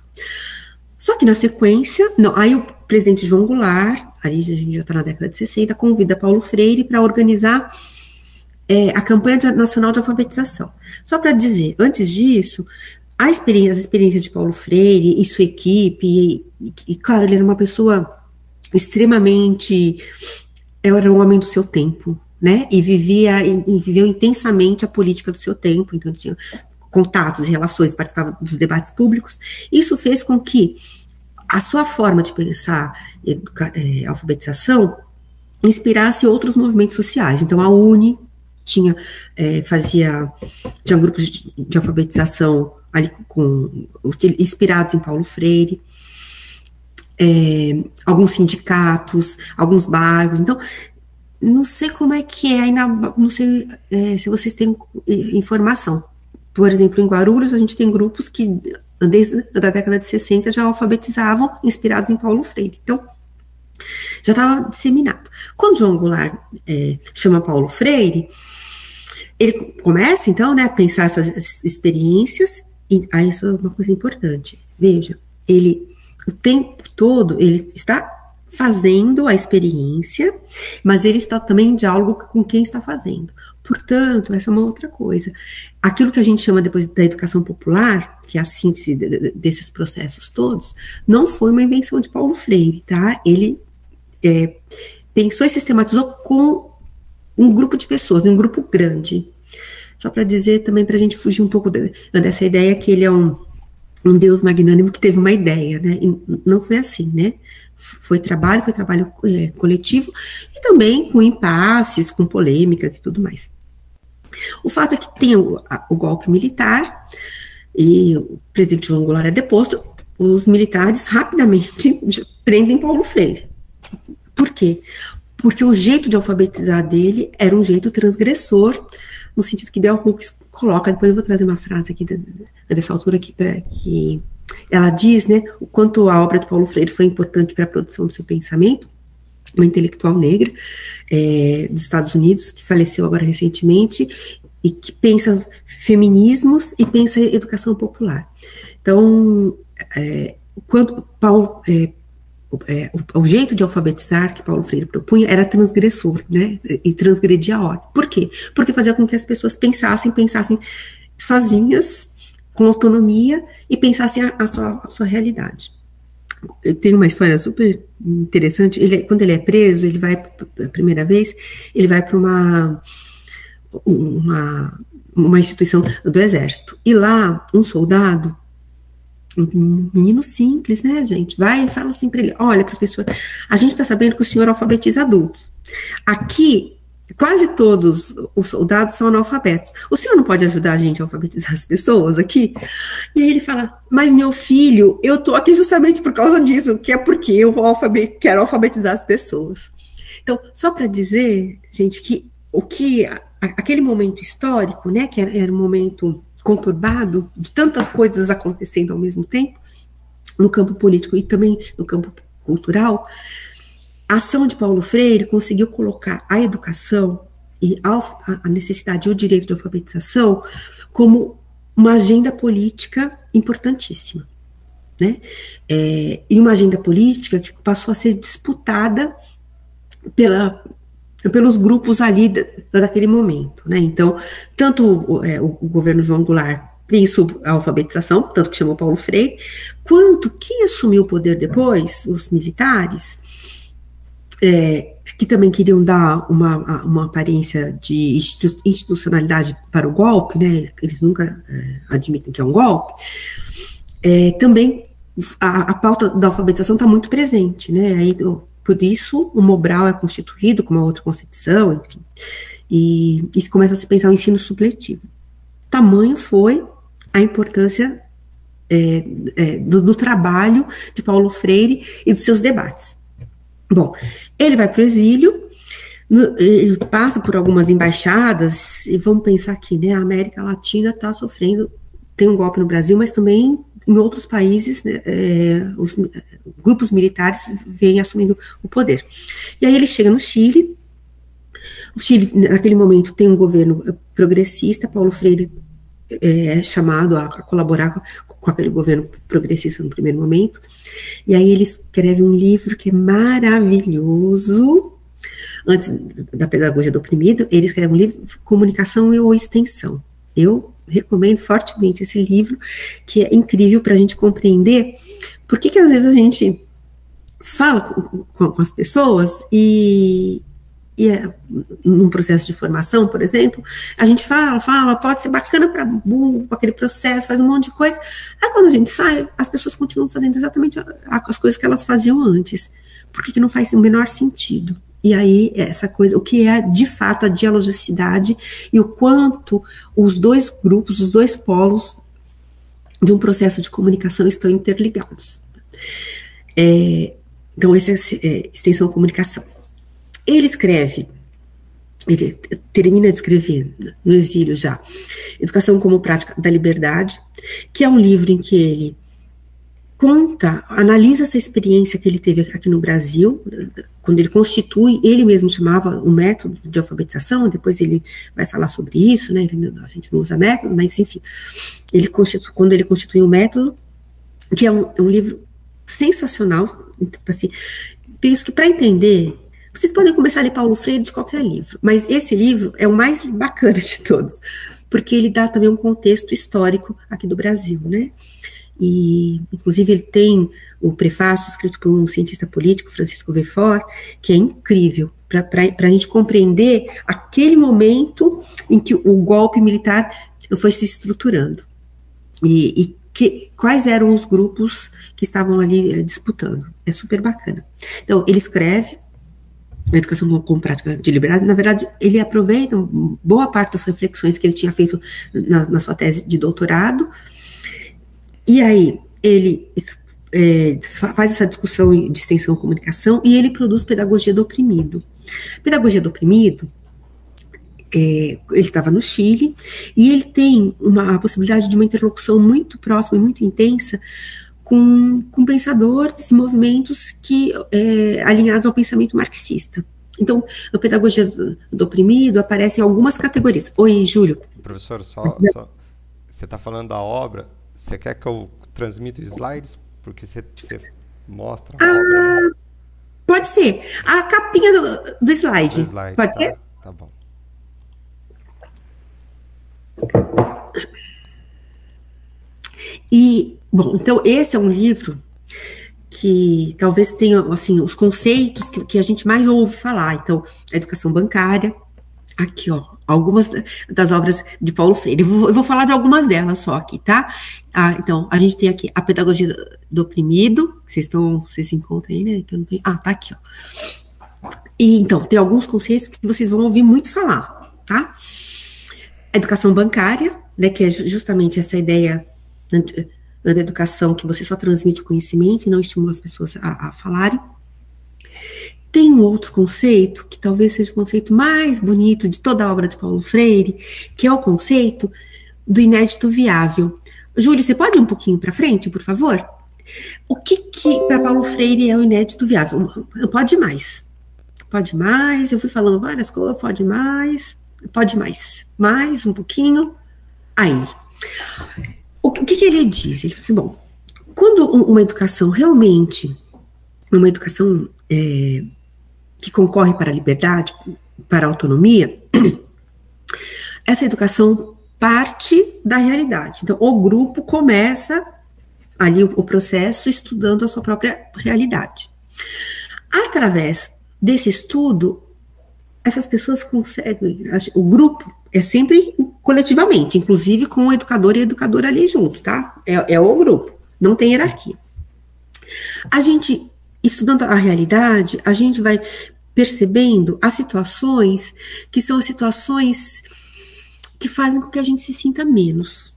Só que na sequência, aí o presidente João Goulart, aí a gente já está na década de 60, convida Paulo Freire para organizar a campanha nacional de alfabetização. Só para dizer, antes disso, as experiências de Paulo Freire e sua equipe, e claro, ele era uma pessoa extremamente, era um homem do seu tempo, né, e viveu intensamente a política do seu tempo, então tinha contatos e relações, participava dos debates públicos. Isso fez com que a sua forma de pensar alfabetização inspirasse outros movimentos sociais. Então, a UNE tinha grupos de alfabetização ali inspirados em Paulo Freire, alguns sindicatos, alguns bairros. Então, não sei como é que ainda não sei se vocês têm informação. Por exemplo, em Guarulhos, a gente tem grupos que, desde a década de 60, já alfabetizavam, inspirados em Paulo Freire. Então, já estava disseminado. Quando João Goulart chama Paulo Freire, ele começa, então, né, a pensar essas experiências, e aí isso é uma coisa importante. Veja, o tempo todo, ele está fazendo a experiência, mas ele está também em diálogo com quem está fazendo. Portanto, essa é uma outra coisa. Aquilo que a gente chama depois da educação popular, que é a síntese desses processos todos, não foi uma invenção de Paulo Freire, tá? Ele pensou e sistematizou com um grupo de pessoas, um grupo grande. Só para dizer também, para a gente fugir um pouco dessa ideia que ele é um Deus magnânimo que teve uma ideia, né? E não foi assim, né? Foi trabalho coletivo, e também com impasses, com polêmicas e tudo mais. O fato é que tem o golpe militar, e o presidente João Goulart é deposto, os militares rapidamente prendem Paulo Freire. Por quê? Porque o jeito de alfabetizar dele era um jeito transgressor, no sentido que Bell Hooks coloca, depois eu vou trazer uma frase aqui dessa autora aqui, que ela diz, né, o quanto a obra de Paulo Freire foi importante para a produção do seu pensamento, uma intelectual negra dos Estados Unidos, que faleceu agora recentemente, e que pensa feminismos e pensa educação popular. Então, quando o jeito de alfabetizar que Paulo Freire propunha era transgressor, né, e transgredia a ordem. Por quê? Porque fazia com que as pessoas pensassem sozinhas, com autonomia, e pensassem a sua realidade. Tem uma história super interessante. Quando ele é preso, ele vai, a primeira vez, ele vai para uma instituição do exército, e lá um soldado Um menino simples, né, gente? Vai e fala assim para ele: olha, professor, a gente está sabendo que o senhor alfabetiza adultos. Aqui, quase todos os soldados são analfabetos. O senhor não pode ajudar a gente a alfabetizar as pessoas aqui? E aí ele fala: mas meu filho, eu estou aqui justamente por causa disso, que é porque eu quero alfabetizar as pessoas. Então, só para dizer, gente, que aquele momento histórico, né, que era um momento conturbado, de tantas coisas acontecendo ao mesmo tempo, no campo político e também no campo cultural, a ação de Paulo Freire conseguiu colocar a educação e a necessidade e o direito de alfabetização como uma agenda política importantíssima, né? E uma agenda política que passou a ser disputada pelos grupos ali daquele momento, né? Então, tanto o governo João Goulart isso a alfabetização, tanto que chamou Paulo Freire, quanto quem assumiu o poder depois, os militares, que também queriam dar uma aparência de institucionalidade para o golpe, né? Eles nunca admitem que é um golpe. Também a pauta da alfabetização está muito presente, né? Aí, por isso, o Mobral é constituído com uma outra concepção, enfim, e se começa a se pensar o ensino supletivo. Tamanho foi a importância do trabalho de Paulo Freire e dos seus debates. Bom, ele vai para o exílio, ele passa por algumas embaixadas, e vamos pensar aqui, né, a América Latina está sofrendo, tem um golpe no Brasil, mas também em outros países, né, os grupos militares vêm assumindo o poder. E aí ele chega no Chile, o Chile, naquele momento, tem um governo progressista, Paulo Freire é chamado a colaborar com aquele governo progressista no primeiro momento, e aí ele escreve um livro que é maravilhoso, antes da Pedagogia do Oprimido, ele escreve um livro, Comunicação e Extensão. Eu recomendo fortemente esse livro, que é incrível para a gente compreender por que às vezes a gente fala com as pessoas e num processo de formação, por exemplo, a gente fala, pode ser bacana para burro, aquele processo, faz um monte de coisa, aí quando a gente sai, as pessoas continuam fazendo exatamente as coisas que elas faziam antes, porque não faz o menor sentido. E aí, essa coisa, o que é de fato a dialogicidade e o quanto os dois grupos, os dois polos de um processo de comunicação estão interligados. Então, essa é extensão comunicação. Ele termina de escrever no exílio já, Educação como Prática da Liberdade, que é um livro em que ele analisa essa experiência que ele teve aqui no Brasil, quando ele constitui, ele mesmo chamava o método de alfabetização, depois ele vai falar sobre isso, né, a gente não usa método, mas enfim, quando ele constitui um método, que é um livro sensacional, assim, penso que para entender, vocês podem começar a ler Paulo Freire de qualquer livro, mas esse livro é o mais bacana de todos, porque ele dá também um contexto histórico aqui do Brasil, né, e, inclusive, ele tem o prefácio escrito por um cientista político, Francisco Verfort, que é incrível, para a gente compreender aquele momento em que o golpe militar foi se estruturando, e quais eram os grupos que estavam ali disputando. É super bacana. Então, ele escreve a Educação como Prática de Liberdade. Na verdade, ele aproveita boa parte das reflexões que ele tinha feito na sua tese de doutorado. E aí, ele faz essa discussão de extensão e comunicação e ele produz Pedagogia do Oprimido. Pedagogia do Oprimido, ele estava no Chile e ele tem a possibilidade de uma interlocução muito próxima e muito intensa com pensadores e movimentos alinhados ao pensamento marxista. Então, a Pedagogia do Oprimido aparece em algumas categorias. Oi, Júlio. Professor, você está falando da obra... Você quer que eu transmita os slides? Porque você mostra a obra, né? Pode ser. A capinha do slide. Pode ser? Tá bom. E, bom, então esse é um livro que talvez tenha, assim, os conceitos que a gente mais ouve falar. Então, a educação bancária, Aqui, ó, algumas das obras de Paulo Freire. Eu vou falar de algumas delas só aqui, tá? Então, a gente tem aqui a Pedagogia do Oprimido, vocês encontram aí, né? Que eu não tenho, tá aqui, ó. E, então, tem alguns conceitos que vocês vão ouvir muito falar, tá? A educação bancária, né, que é justamente essa ideia da educação que você só transmite o conhecimento e não estimula as pessoas a falarem. Tem um outro conceito, que talvez seja o conceito mais bonito de toda a obra de Paulo Freire, que é o conceito do inédito viável. Júlio, você pode ir um pouquinho para frente, por favor? O que para Paulo Freire é o inédito viável? Pode mais. Pode mais, eu fui falando várias coisas, pode mais, mais um pouquinho. Aí. O que ele diz? Ele fala assim, bom, quando uma educação realmente, uma educação que concorre para a liberdade, para a autonomia, essa educação parte da realidade. Então, o grupo começa ali o processo estudando a sua própria realidade. Através desse estudo, essas pessoas conseguem, o grupo é sempre coletivamente, inclusive com o educador e a educadora ali junto, tá? É o grupo, não tem hierarquia. A gente, estudando a realidade, a gente vai percebendo as situações que são as situações que fazem com que a gente se sinta menos.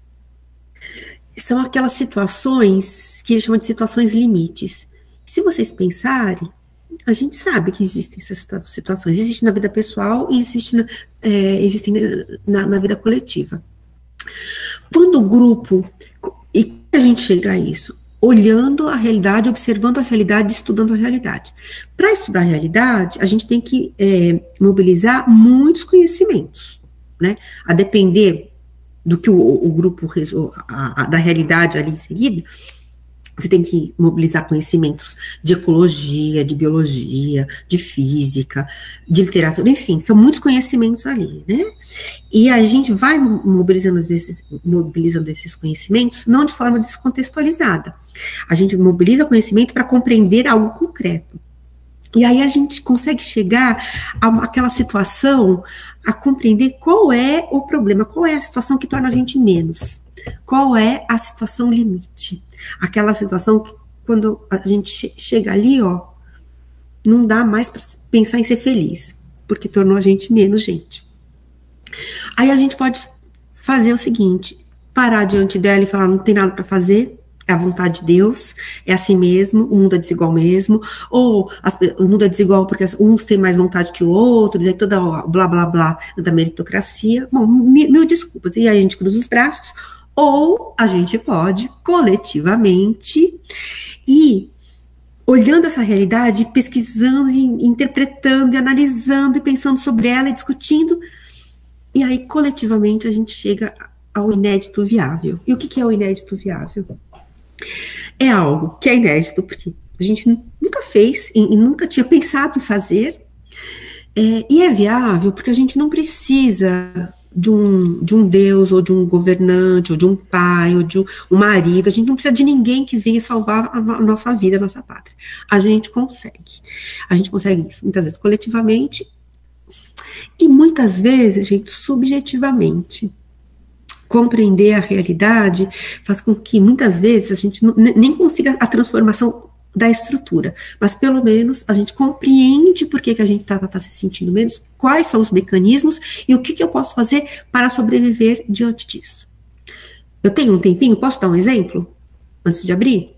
São aquelas situações que ele chama de situações limites. Se vocês pensarem, a gente sabe que existem essas situações. Existem na vida pessoal e existem na vida coletiva. Quando o grupo... E a gente chega a isso? Olhando a realidade, observando a realidade, estudando a realidade. Para estudar a realidade, a gente tem que mobilizar muitos conhecimentos, né? A depender do que o grupo, da realidade ali inserida, você tem que mobilizar conhecimentos de ecologia, de biologia, de física, de literatura, enfim, são muitos conhecimentos ali, né? E a gente vai mobilizando esses conhecimentos, não de forma descontextualizada. A gente mobiliza conhecimento para compreender algo concreto. E aí a gente consegue chegar àquela situação, a compreender qual é o problema, qual é a situação que torna a gente menos. Qual é a situação limite? Aquela situação que quando a gente chega ali, ó, não dá mais para pensar em ser feliz, porque tornou a gente menos gente. Aí a gente pode fazer o seguinte, parar diante dela e falar, não tem nada para fazer, é a vontade de Deus, é assim mesmo, o mundo é desigual mesmo, ou o mundo é desigual porque uns têm mais vontade que outros, e aí toda blá blá blá da meritocracia. Bom, mil desculpas, e aí a gente cruza os braços, ou a gente pode, coletivamente, ir olhando essa realidade, pesquisando, e interpretando, e analisando, e pensando sobre ela, e discutindo, e aí, coletivamente, a gente chega ao inédito viável. E o que é o inédito viável? É algo que é inédito, porque a gente nunca fez, e nunca tinha pensado em fazer, e é viável porque a gente não precisa de um Deus, ou de um governante, ou de um pai, ou de um marido. A gente não precisa de ninguém que venha salvar a nossa vida, a nossa pátria. A gente consegue isso, muitas vezes coletivamente, e muitas vezes, gente, subjetivamente. Compreender a realidade faz com que, muitas vezes, a gente nem consiga a transformação da estrutura, mas pelo menos a gente compreende por que a gente tá se sentindo menos, quais são os mecanismos e o que eu posso fazer para sobreviver diante disso. Eu tenho um tempinho, posso dar um exemplo? Antes de abrir?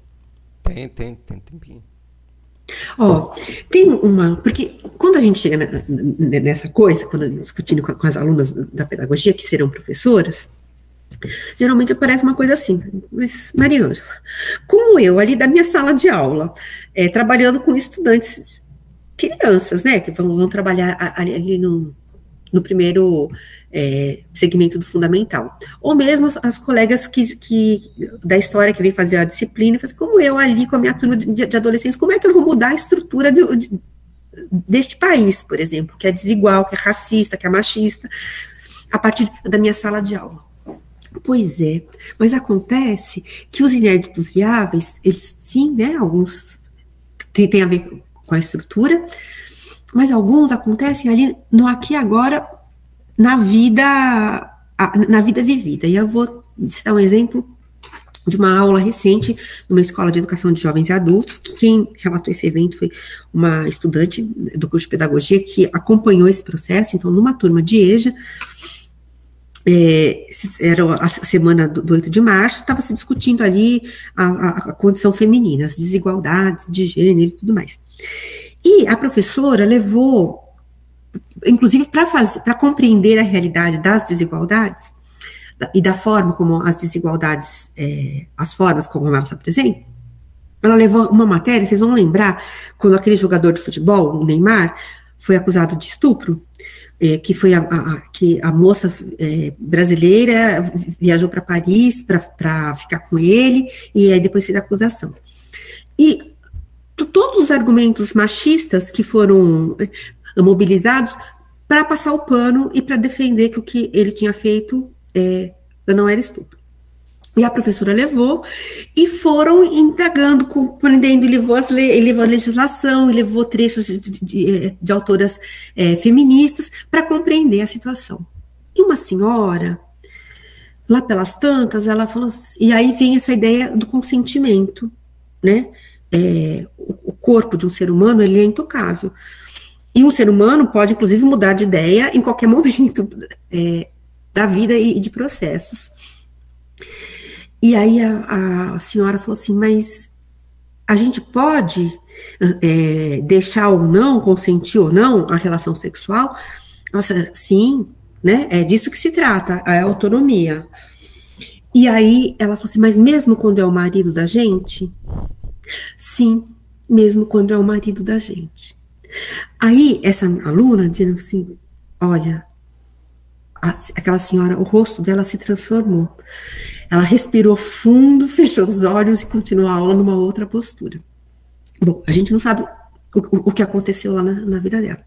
Tem tempinho. Ó, porque quando a gente chega nessa coisa, quando discutindo com as alunas da pedagogia, que serão professoras, geralmente aparece uma coisa assim, mas Mariângela, como eu ali da minha sala de aula, trabalhando com estudantes, crianças, né, que vão trabalhar ali no primeiro segmento do fundamental, ou mesmo as colegas da história que vem fazer a disciplina, como eu ali com a minha turma de adolescentes, como é que eu vou mudar a estrutura deste país, por exemplo, que é desigual, que é racista, que é machista, a partir da minha sala de aula? Pois é, mas acontece que os inéditos viáveis, eles sim, né, alguns tem a ver com a estrutura, mas alguns acontecem ali no aqui e agora na vida vivida. E eu vou citar um exemplo de uma aula recente numa escola de educação de jovens e adultos, que quem relatou esse evento foi uma estudante do curso de pedagogia que acompanhou esse processo. Então, numa turma de EJA, era a semana do 8 de março, estava se discutindo ali a condição feminina, as desigualdades de gênero e tudo mais. E a professora levou, inclusive para compreender a realidade das desigualdades, e da forma como as desigualdades, as formas como elas se apresentam, ela levou uma matéria, vocês vão lembrar, quando aquele jogador de futebol, o Neymar, foi acusado de estupro, que foi que a moça brasileira viajou para Paris para ficar com ele, e aí depois fez a acusação. E todos os argumentos machistas que foram mobilizados para passar o pano e para defender que o que ele tinha feito não era estupro. E a professora levou e foram indagando, compreendendo, e levou a legislação, e levou trechos de autoras feministas para compreender a situação. E uma senhora, lá pelas tantas, ela falou assim, e aí vem essa ideia do consentimento, né? O corpo de um ser humano, ele é intocável. E um ser humano pode, inclusive, mudar de ideia em qualquer momento da vida e de processos. E aí a senhora falou assim, mas a gente pode deixar ou não, consentir ou não a relação sexual? Nossa, sim, né? É disso que se trata, a autonomia. E aí ela falou assim, mas mesmo quando é o marido da gente? Sim, mesmo quando é o marido da gente. Aí essa aluna dizendo assim, olha, aquela senhora, o rosto dela se transformou. Ela respirou fundo, fechou os olhos e continuou a aula numa outra postura. Bom, a gente não sabe o que aconteceu lá na vida dela,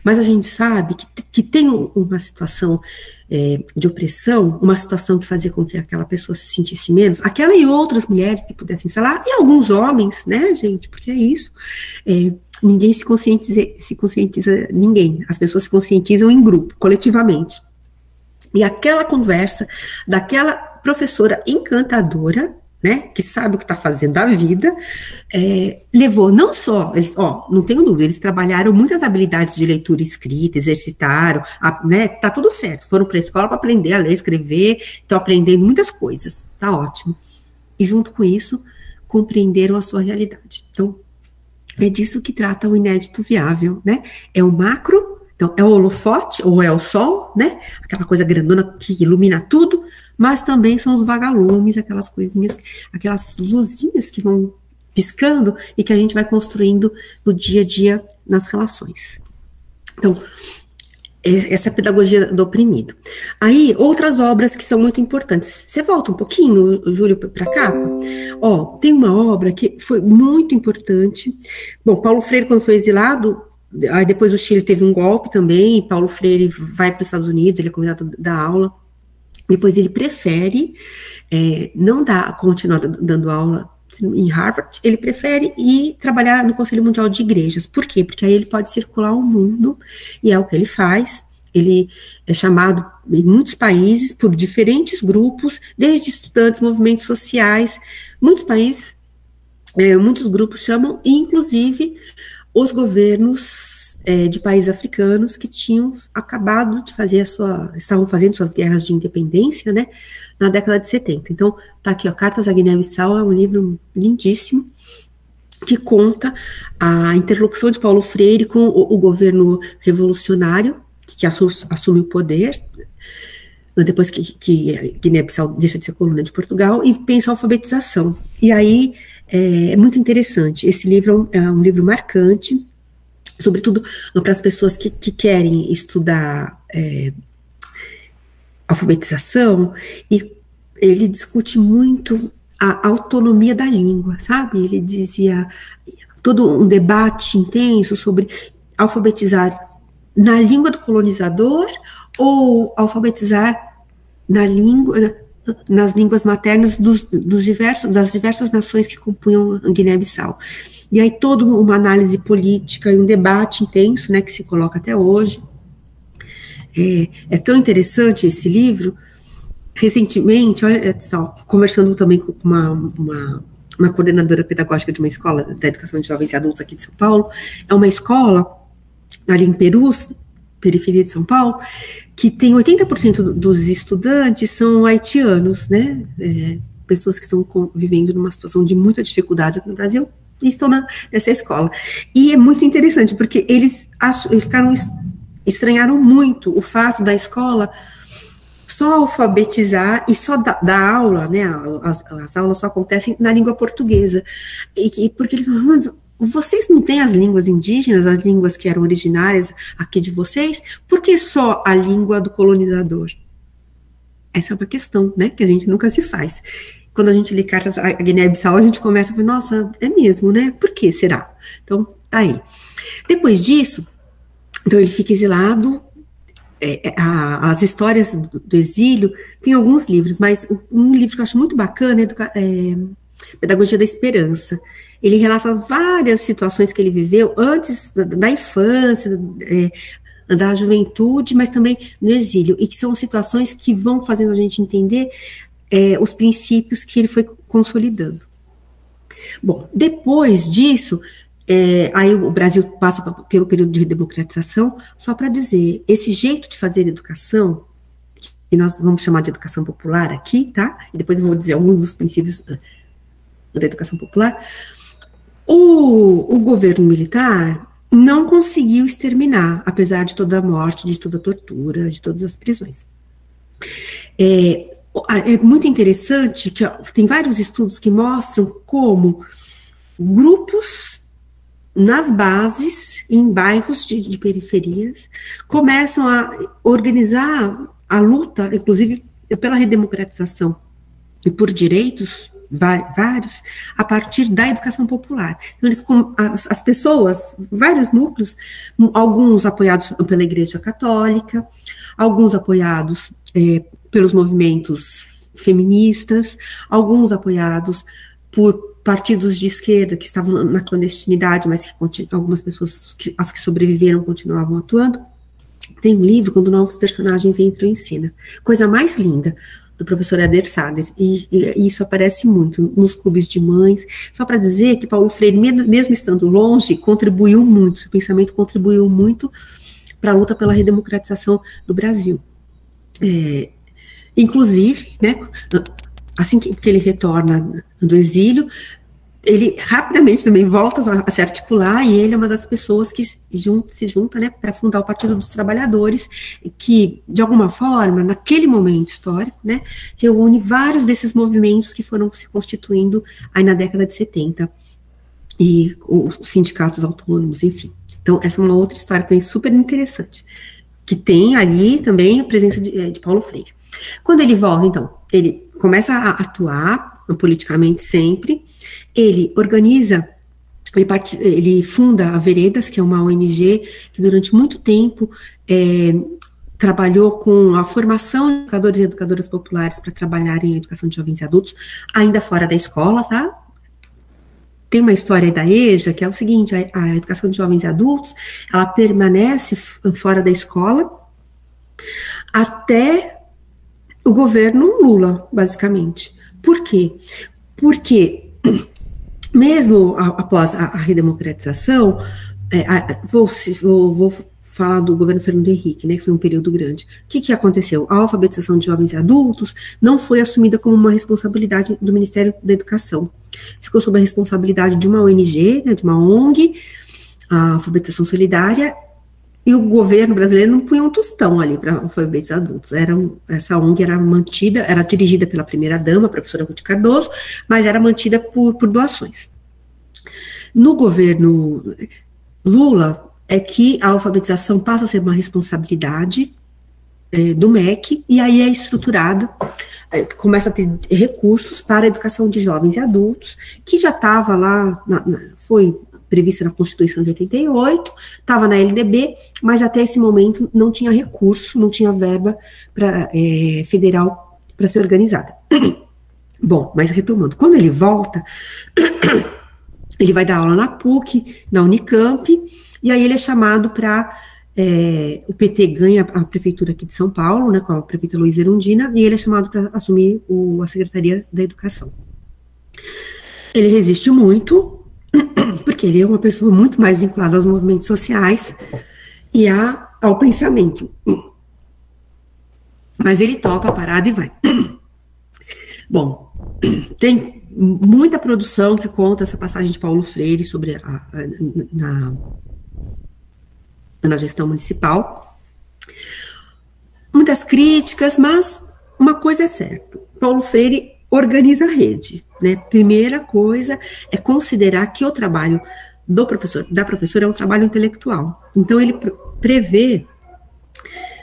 mas a gente sabe que tem uma situação de opressão, uma situação que fazia com que aquela pessoa se sentisse menos, aquela e outras mulheres que pudessem falar, e alguns homens, né, gente, porque é isso, ninguém se conscientiza ninguém, as pessoas se conscientizam em grupo, coletivamente. E aquela conversa daquela professora encantadora, né, que sabe o que está fazendo da vida, levou não só, não tenho dúvida, eles trabalharam muitas habilidades de leitura e escrita, exercitaram, né, tá tudo certo, foram para a escola para aprender a ler, escrever, estão aprendendo muitas coisas, tá ótimo. E junto com isso, compreenderam a sua realidade. Então, é disso que trata o Inédito Viável, né, é o macro. Então, é o holofote, ou é o sol, né? Aquela coisa grandona que ilumina tudo, mas também são os vagalumes, aquelas coisinhas, aquelas luzinhas que vão piscando e que a gente vai construindo no dia a dia nas relações. Então, essa é a pedagogia do oprimido. Aí, outras obras que são muito importantes. Você volta um pouquinho, Júlio, para a capa? Tem uma obra que foi muito importante. Bom, Paulo Freire, quando foi exilado, aí depois o Chile teve um golpe também, e Paulo Freire vai para os Estados Unidos, ele é convidado a dar aula, depois ele prefere não continuar dando aula em Harvard, ele prefere ir trabalhar no Conselho Mundial de Igrejas. Por quê? Porque aí ele pode circular o mundo, e é o que ele faz. Ele é chamado em muitos países por diferentes grupos, desde estudantes, movimentos sociais, muitos países, muitos grupos chamam, e inclusive os governos de países africanos que tinham acabado de fazer estavam fazendo suas guerras de independência, né, na década de 70. Então, tá aqui, Cartas à Guiné-Bissau, é um livro lindíssimo, que conta a interlocução de Paulo Freire com o governo revolucionário, que assume o poder, depois que Guiné-Bissau deixa de ser colônia de Portugal, e pensa a alfabetização. E aí, é muito interessante, esse livro é um livro marcante, sobretudo para as pessoas que querem estudar alfabetização, e ele discute muito a autonomia da língua, sabe? Ele dizia todo um debate intenso sobre alfabetizar na língua do colonizador ou alfabetizar nas línguas maternas das diversas nações que compunham a Guiné-Bissau. E aí toda uma análise política e um debate intenso, né, que se coloca até hoje, É tão interessante esse livro. Recentemente, olha só, conversando também com uma coordenadora pedagógica de uma escola da educação de jovens e adultos aqui de São Paulo, é uma escola ali em Perus, periferia de São Paulo, que tem 80% dos estudantes são haitianos, né, pessoas que estão vivendo numa situação de muita dificuldade aqui no Brasil, e estão nessa escola. E é muito interessante, porque eles estranharam muito o fato da escola só alfabetizar e só dar aula, né, as aulas só acontecem na língua portuguesa, porque eles falam, mas vocês não têm as línguas indígenas, as línguas que eram originárias aqui de vocês, por que só a língua do colonizador? Essa é uma questão, né, que a gente nunca se faz. Quando a gente lê cartas a Guiné-Bissau, a gente começa a falar, nossa, é mesmo, né, por que será? Então, tá aí. Depois disso, então ele fica exilado. As histórias do exílio, tem alguns livros, mas um livro que eu acho muito bacana é Pedagogia da Esperança. Ele relata várias situações que ele viveu antes da infância, da juventude, mas também no exílio, e que são situações que vão fazendo a gente entender os princípios que ele foi consolidando. Bom, depois disso, aí o Brasil passa pelo período de redemocratização, só para dizer, esse jeito de fazer educação, que nós vamos chamar de educação popular aqui, tá? E depois eu vou dizer alguns dos princípios da educação popular. O governo militar não conseguiu exterminar, apesar de toda a morte, de toda a tortura, de todas as prisões. É muito interessante que tem vários estudos que mostram como grupos nas bases, em bairros de periferias, começam a organizar a luta, inclusive pela redemocratização e por direitos vários, a partir da educação popular. Então, as pessoas, vários núcleos, alguns apoiados pela Igreja Católica, alguns apoiados pelos movimentos feministas, alguns apoiados por partidos de esquerda que estavam na clandestinidade, mas que algumas pessoas, as que sobreviveram, continuavam atuando. Tem um livro, Quando Novos Personagens Entram em Cena. Coisa mais linda, do professor Eder Sader, e isso aparece muito nos clubes de mães, só para dizer que Paulo Freire, mesmo estando longe, contribuiu muito, seu pensamento contribuiu muito para a luta pela redemocratização do Brasil. Inclusive, né, assim que ele retorna do exílio, ele rapidamente também volta a se articular, e ele é uma das pessoas que se junta, né, para fundar o Partido dos Trabalhadores, que, de alguma forma, naquele momento histórico, né, reúne vários desses movimentos que foram se constituindo aí na década de 70, e os sindicatos autônomos, enfim. Então, essa é uma outra história também super interessante, que tem ali também a presença de Paulo Freire. Quando ele volta, então, ele começa a atuar politicamente sempre, ele organiza, ele funda a Veredas, que é uma ONG que durante muito tempo trabalhou com a formação de educadores e educadoras populares para trabalharem em educação de jovens e adultos, ainda fora da escola, tá? Tem uma história aí da EJA, que é o seguinte, a educação de jovens e adultos, ela permanece fora da escola até o governo Lula, basicamente. Por quê? Porque, mesmo após a redemocratização, vou falar do governo Fernando Henrique, né, que foi um período grande. O que aconteceu? A alfabetização de jovens e adultos não foi assumida como uma responsabilidade do Ministério da Educação. Ficou sob a responsabilidade de uma ONG, né, de uma ONG, a Alfabetização Solidária, e o governo brasileiro não punha um tostão ali para alfabetizar adultos. Essa ONG era mantida, era dirigida pela primeira-dama, a professora Ruth Cardoso, mas era mantida por doações. No governo Lula, é que a alfabetização passa a ser uma responsabilidade do MEC, e aí é estruturada, começa a ter recursos para a educação de jovens e adultos, que já estava lá, foi prevista na Constituição de 88, estava na LDB, mas até esse momento não tinha recurso, não tinha verba federal para ser organizada. Bom, mas retomando, quando ele volta, ele vai dar aula na PUC, na Unicamp, e aí ele é chamado para o PT ganha a prefeitura aqui de São Paulo, né, com a prefeita Luísa Erundina, e ele é chamado para assumir a Secretaria da Educação. Ele resiste muito, porque ele é uma pessoa muito mais vinculada aos movimentos sociais e ao pensamento. Mas ele topa a parada e vai. Bom, tem muita produção que conta essa passagem de Paulo Freire sobre na gestão municipal. Muitas críticas, mas uma coisa é certa. Paulo Freire organiza a rede, né? Primeira coisa é considerar que o trabalho da professora é um trabalho intelectual. Então, ele prevê,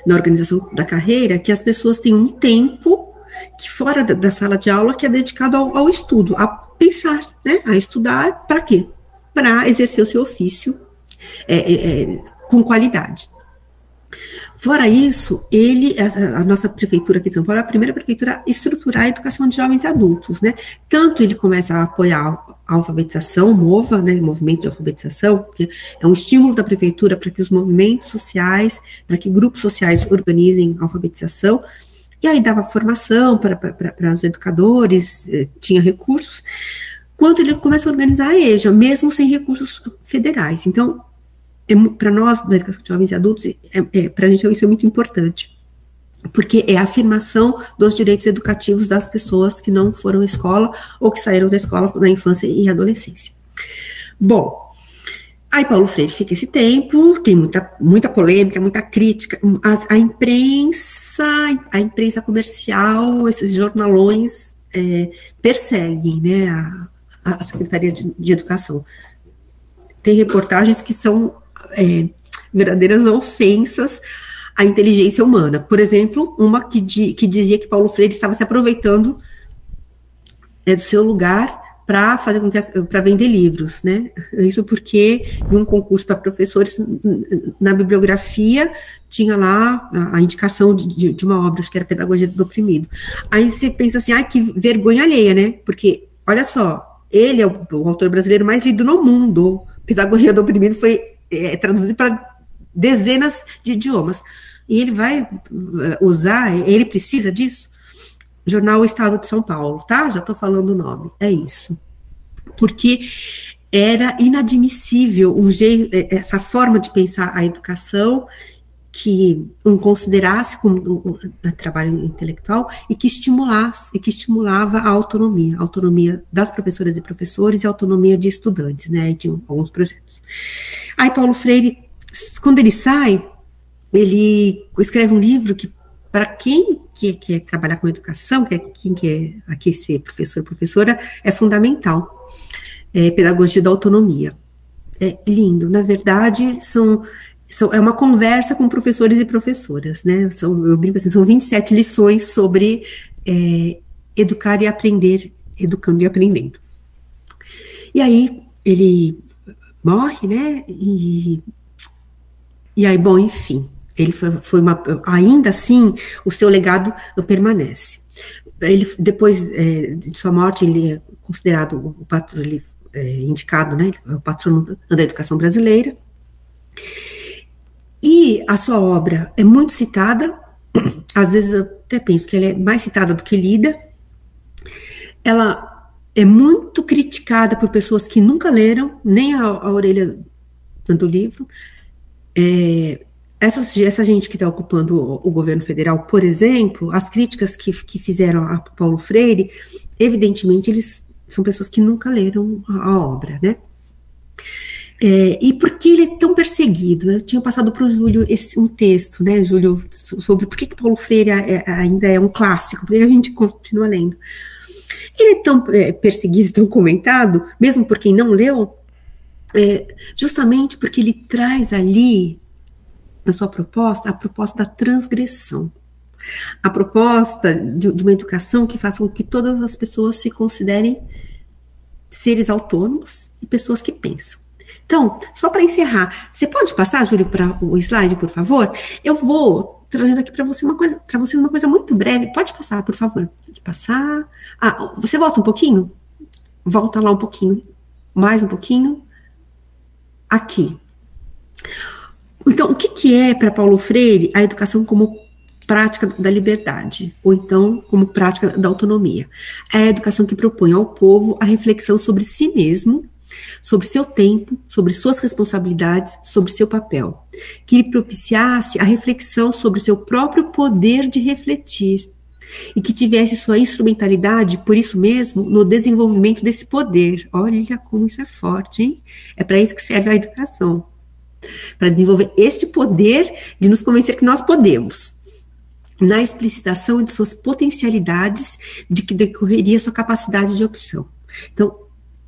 na organização da carreira, que as pessoas têm um tempo que fora da sala de aula que é dedicado ao estudo, a pensar, né? A estudar para quê? Para exercer o seu ofício com qualidade. Fora isso, a nossa prefeitura aqui de São Paulo é a primeira prefeitura a estruturar a educação de jovens e adultos, né? Tanto ele começa a apoiar a alfabetização, o MOVA, né, movimento de alfabetização, que é um estímulo da prefeitura para que os movimentos sociais, para que grupos sociais organizem a alfabetização, e aí dava formação para os educadores, tinha recursos, quanto ele começa a organizar a EJA, mesmo sem recursos federais. Então, para nós, da educação de jovens e adultos, para a gente isso é muito importante, porque é a afirmação dos direitos educativos das pessoas que não foram à escola ou que saíram da escola na infância e adolescência. Bom, aí Paulo Freire fica esse tempo, tem muita polêmica, muita crítica, a imprensa comercial, esses jornalões perseguem, né, a Secretaria de Educação. Tem reportagens que são verdadeiras ofensas à inteligência humana. Por exemplo, uma que dizia que Paulo Freire estava se aproveitando do seu lugar para vender livros, né? Isso porque em um concurso para professores, na bibliografia, tinha lá a indicação de uma obra, acho que era Pedagogia do Oprimido. Aí você pensa assim, que vergonha alheia, né? Porque, olha só, ele é o autor brasileiro mais lido no mundo. Pedagogia do Oprimido foi traduzido para dezenas de idiomas. E ele vai usar, ele precisa disso? Jornal Estado de São Paulo, tá? Já estou falando o nome, é isso. Porque era inadmissível essa forma de pensar a educação que considerasse como trabalho intelectual e que estimulava a autonomia das professoras e professores e a autonomia de estudantes, né, de alguns projetos. Aí Paulo Freire, quando ele sai, ele escreve um livro que, para quem quer trabalhar com educação, quem quer aqui ser professor ou professora, é fundamental. Pedagogia da Autonomia. É lindo, na verdade, é uma conversa com professores e professoras, né? Eu brinco assim, são 27 lições sobre educar e aprender, educando e aprendendo. E aí, ele morre, né? E aí, bom, enfim, ele ainda assim, o seu legado permanece. Ele, depois de sua morte, ele é considerado o patrono, ele indicado, né? É o patrono da educação brasileira. E a sua obra é muito citada, às vezes eu até penso que ela é mais citada do que lida. Ela é muito criticada por pessoas que nunca leram, nem a orelha do livro. Essa gente que está ocupando o governo federal, por exemplo, as críticas que fizeram a Paulo Freire, evidentemente, eles são pessoas que nunca leram a obra, né? E por que ele é tão perseguido? Eu tinha passado para o Júlio um texto, né, Júlio, sobre por que Paulo Freire ainda é um clássico, por que a gente continua lendo. Ele é tão perseguido, tão comentado, mesmo por quem não leu, justamente porque ele traz ali, na sua proposta, a proposta da transgressão. A proposta de uma educação que faça com que todas as pessoas se considerem seres autônomos e pessoas que pensam. Então, só para encerrar, você pode passar, Júlio, para o slide, por favor? Eu vou trazendo aqui para você uma coisa muito breve. Pode passar, por favor. Pode passar. Você volta um pouquinho? Volta lá um pouquinho. Mais um pouquinho. Aqui. Então, o que, que é para Paulo Freire a educação como prática da liberdade, ou então como prática da autonomia? É a educação que propõe ao povo a reflexão sobre si mesmo, sobre seu tempo, sobre suas responsabilidades, sobre seu papel, que lhe propiciasse a reflexão sobre o seu próprio poder de refletir, e que tivesse sua instrumentalidade, por isso mesmo, no desenvolvimento desse poder. Olha como isso é forte, hein? É para isso que serve a educação, para desenvolver este poder de nos convencer que nós podemos, na explicitação de suas potencialidades, de que decorreria sua capacidade de opção. Então,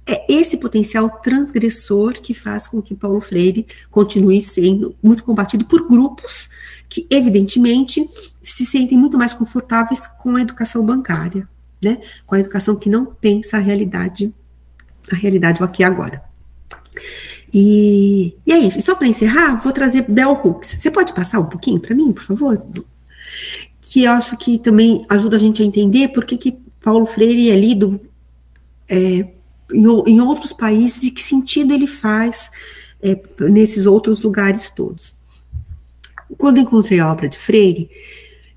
é esse potencial transgressor que faz com que Paulo Freire continue sendo muito combatido por grupos que, evidentemente, se sentem muito mais confortáveis com a educação bancária, né? Com a educação que não pensa a realidade do aqui e agora. E é isso. E só para encerrar, vou trazer Bell Hooks. Você pode passar um pouquinho para mim, por favor? Que eu acho que também ajuda a gente a entender por que Paulo Freire é lido em outros países e que sentido ele faz nesses outros lugares todos. Quando encontrei a obra de Freire,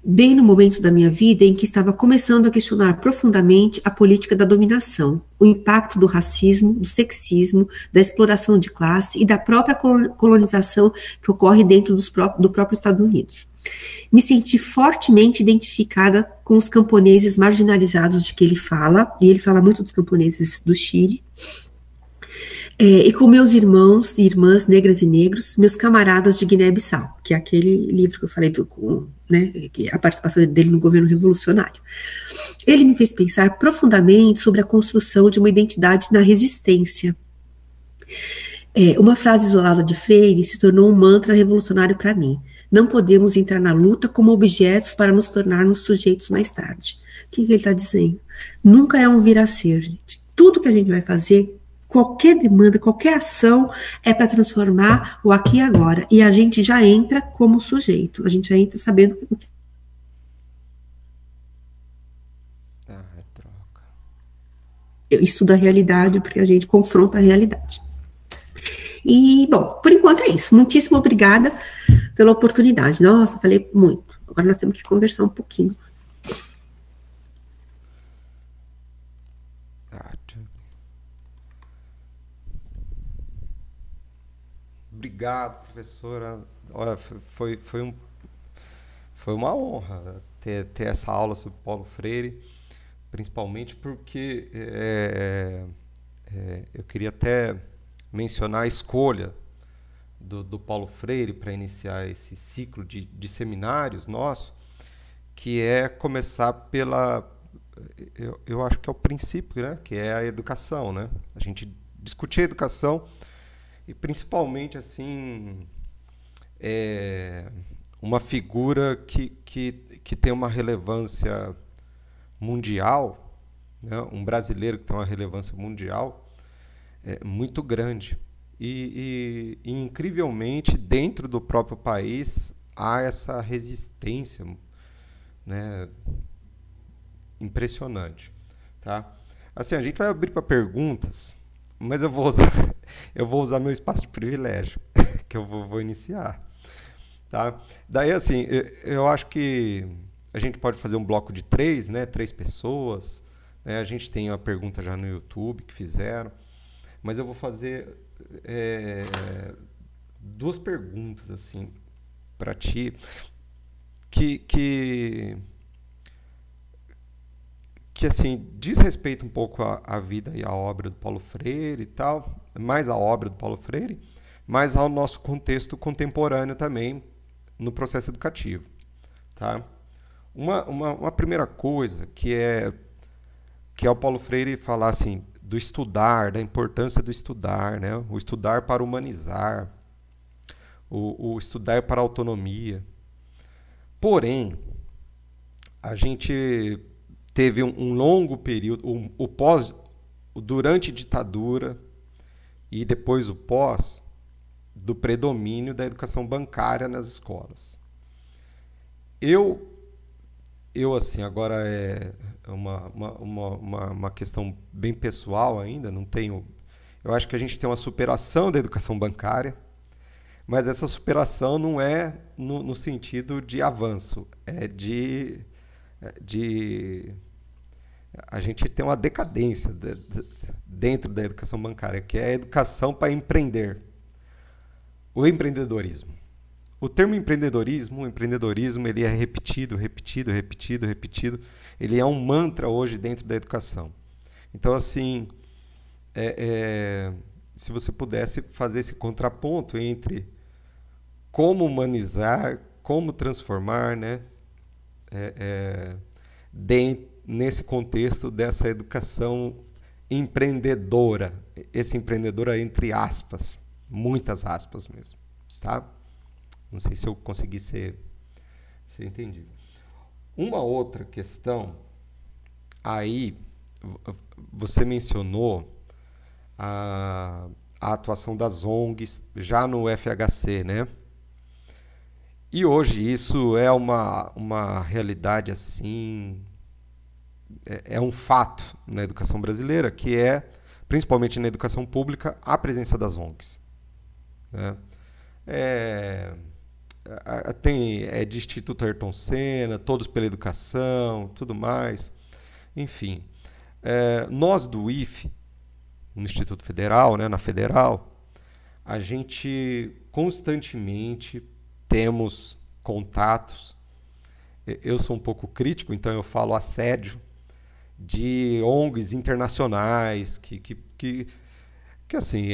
bem no momento da minha vida em que estava começando a questionar profundamente a política da dominação, o impacto do racismo, do sexismo, da exploração de classe e da própria colonização que ocorre dentro do próprio Estados Unidos. Me senti fortemente identificada com os camponeses marginalizados de que ele fala, e ele fala muito dos camponeses do Chile, e com meus irmãos e irmãs negras e negros, meus camaradas de Guiné-Bissau, que é aquele livro que eu falei, né, a participação dele no governo revolucionário. Ele me fez pensar profundamente sobre a construção de uma identidade na resistência. Uma frase isolada de Freire se tornou um mantra revolucionário para mim. Não podemos entrar na luta como objetos para nos tornarmos sujeitos mais tarde. O que ele está dizendo? Nunca é um vir a ser, gente. Tudo que a gente vai fazer, qualquer demanda, qualquer ação é para transformar o aqui e agora. E a gente já entra como sujeito. A gente já entra sabendo o que. Troca. Eu estudo a realidade porque a gente confronta a realidade. E, bom, por enquanto é isso. Muitíssimo obrigada pela oportunidade. Nossa, falei muito. Agora nós temos que conversar um pouquinho. Obrigado, professora. Olha, foi uma honra ter essa aula sobre Paulo Freire, principalmente porque eu queria até mencionar a escolha do Paulo Freire para iniciar esse ciclo de seminários nosso, que é começar pela... Eu acho que é o princípio, né? Que é a educação, né? A gente discutir a educação e principalmente assim uma figura que tem uma relevância mundial, né? Um brasileiro que tem uma relevância mundial muito grande. E incrivelmente, dentro do próprio país, há essa resistência, né, impressionante. Tá? Assim, a gente vai abrir para perguntas, mas eu vou usar meu espaço de privilégio, que eu vou iniciar. Tá? Daí, assim, eu acho que a gente pode fazer um bloco de 3, né, 3 pessoas. Né? A gente tem uma pergunta já no YouTube que fizeram, mas eu vou fazer... 2 perguntas assim para ti que assim diz respeito um pouco à vida e à obra do Paulo Freire e tal, mais à obra do Paulo Freire, mas ao nosso contexto contemporâneo também no processo educativo, tá? Uma primeira coisa que é o Paulo Freire falar assim do estudar, da importância do estudar, né? O estudar para humanizar, o estudar para a autonomia. Porém, a gente teve um longo período, durante a ditadura e depois o pós, do predomínio da educação bancária nas escolas. Eu assim, agora é uma questão bem pessoal ainda, não tenho... Eu acho que a gente tem uma superação da educação bancária, Mas essa superação não é no sentido de avanço, é de a gente tem uma decadência dentro da educação bancária, que é a educação para empreender. O empreendedorismo. O termo empreendedorismo, ele é repetido. Ele é um mantra hoje dentro da educação. Então, assim, se você pudesse fazer esse contraponto entre como humanizar, como transformar, né, nesse contexto dessa educação empreendedora, esse empreendedora entre aspas, muitas aspas mesmo, tá? Não sei se eu consegui ser entendido. Uma outra questão, aí você mencionou a atuação das ONGs já no FHC, né? E hoje isso é uma realidade assim, é um fato na educação brasileira, que é, principalmente na educação pública, a presença das ONGs. Né? Tem de Instituto Ayrton Senna, Todos pela Educação, tudo mais. Enfim, nós do IFE, no Instituto Federal, né, na Federal, a gente constantemente temos contatos. Eu sou um pouco crítico, então eu falo assédio de ONGs internacionais que assim,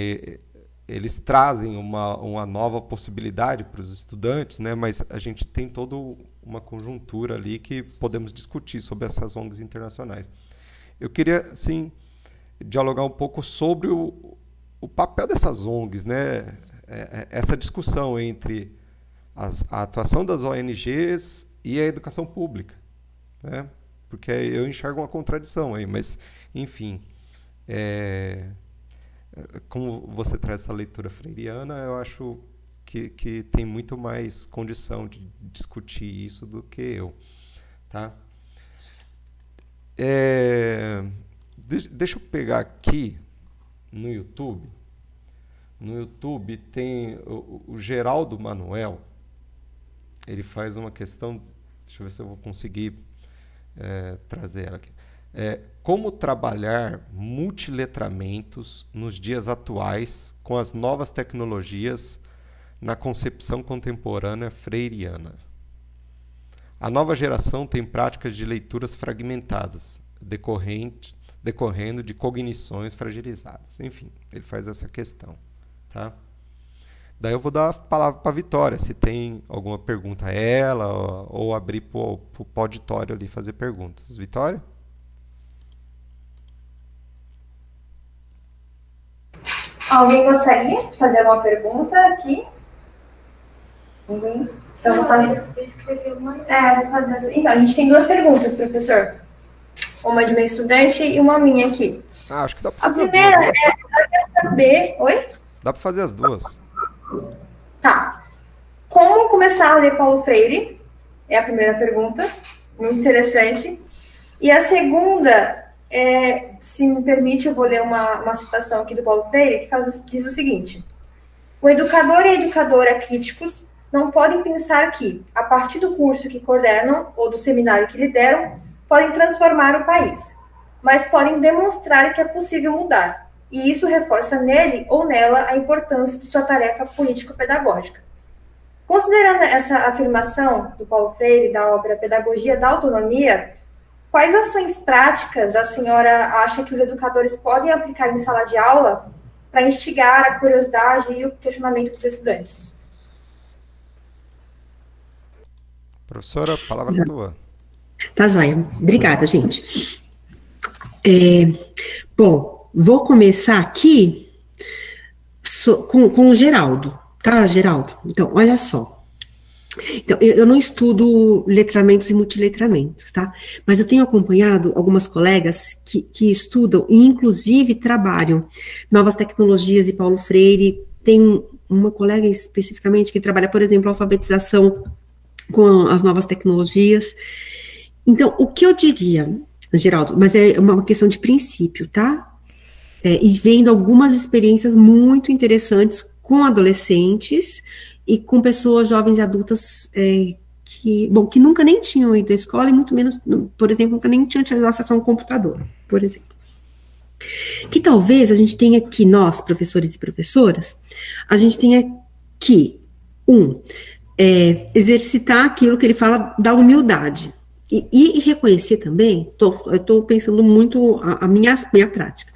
eles trazem uma nova possibilidade para os estudantes, né? Mas a gente tem toda uma conjuntura ali que podemos discutir sobre essas ONGs internacionais. Eu queria, assim, dialogar um pouco sobre o papel dessas ONGs, né? Essa discussão entre a atuação das ONGs e a educação pública, né? Porque eu enxergo uma contradição aí, mas, enfim, como você traz essa leitura freiriana, eu acho que tem muito mais condição de discutir isso do que eu, tá? Deixa eu pegar aqui no YouTube. No YouTube tem o Geraldo Manuel. Ele faz uma questão, deixa eu ver se eu vou conseguir trazer ela aqui. Como trabalhar multiletramentos nos dias atuais com as novas tecnologias na concepção contemporânea freiriana. A nova geração tem práticas de leituras fragmentadas, decorrendo de cognições fragilizadas. Enfim, ele faz essa questão. Tá? Daí eu vou dar a palavra para a Vitória, se tem alguma pergunta a ela, ou abrir para o auditório ali fazer perguntas. Vitória? Alguém gostaria de fazer alguma pergunta aqui? Ninguém? Então, vou fazer. Eu escrevi uma. Vou fazer. Então, a gente tem duas perguntas, professor. Uma de uma estudante e uma minha aqui. Acho que dá para fazer. A primeira ela quer saber. Oi? Dá para fazer as duas. Tá. Como começar a ler Paulo Freire? É a primeira pergunta. Muito interessante. E a segunda, se me permite, eu vou ler uma citação aqui do Paulo Freire, que diz o seguinte: o educador e a educadora críticos não podem pensar que, a partir do curso que coordenam ou do seminário que lideram, podem transformar o país, mas podem demonstrar que é possível mudar, e isso reforça nele ou nela a importância de sua tarefa político-pedagógica. Considerando essa afirmação do Paulo Freire, da obra Pedagogia da Autonomia, quais ações práticas a senhora acha que os educadores podem aplicar em sala de aula para instigar a curiosidade e o questionamento dos estudantes? Professora, a palavra é tua. Tá joia. Obrigada, gente. Bom, vou começar aqui com o Geraldo, tá, Geraldo? Então, olha só. Então, eu não estudo letramentos e multiletramentos, tá? Mas eu tenho acompanhado algumas colegas que estudam e, inclusive, trabalham novas tecnologias e Paulo Freire. Tem uma colega especificamente que trabalha, por exemplo, alfabetização com as novas tecnologias. Então, o que eu diria, Geraldo, mas é uma questão de princípio, tá? E vendo algumas experiências muito interessantes com adolescentes e com pessoas jovens e adultas que nunca nem tinham ido à escola e muito menos, por exemplo, nunca nem tinham tido acesso a um computador, por exemplo. Que talvez a gente tenha que, nós, professores e professoras, a gente tenha que, exercitar aquilo que ele fala da humildade. E reconhecer também, eu estou pensando muito a minha prática,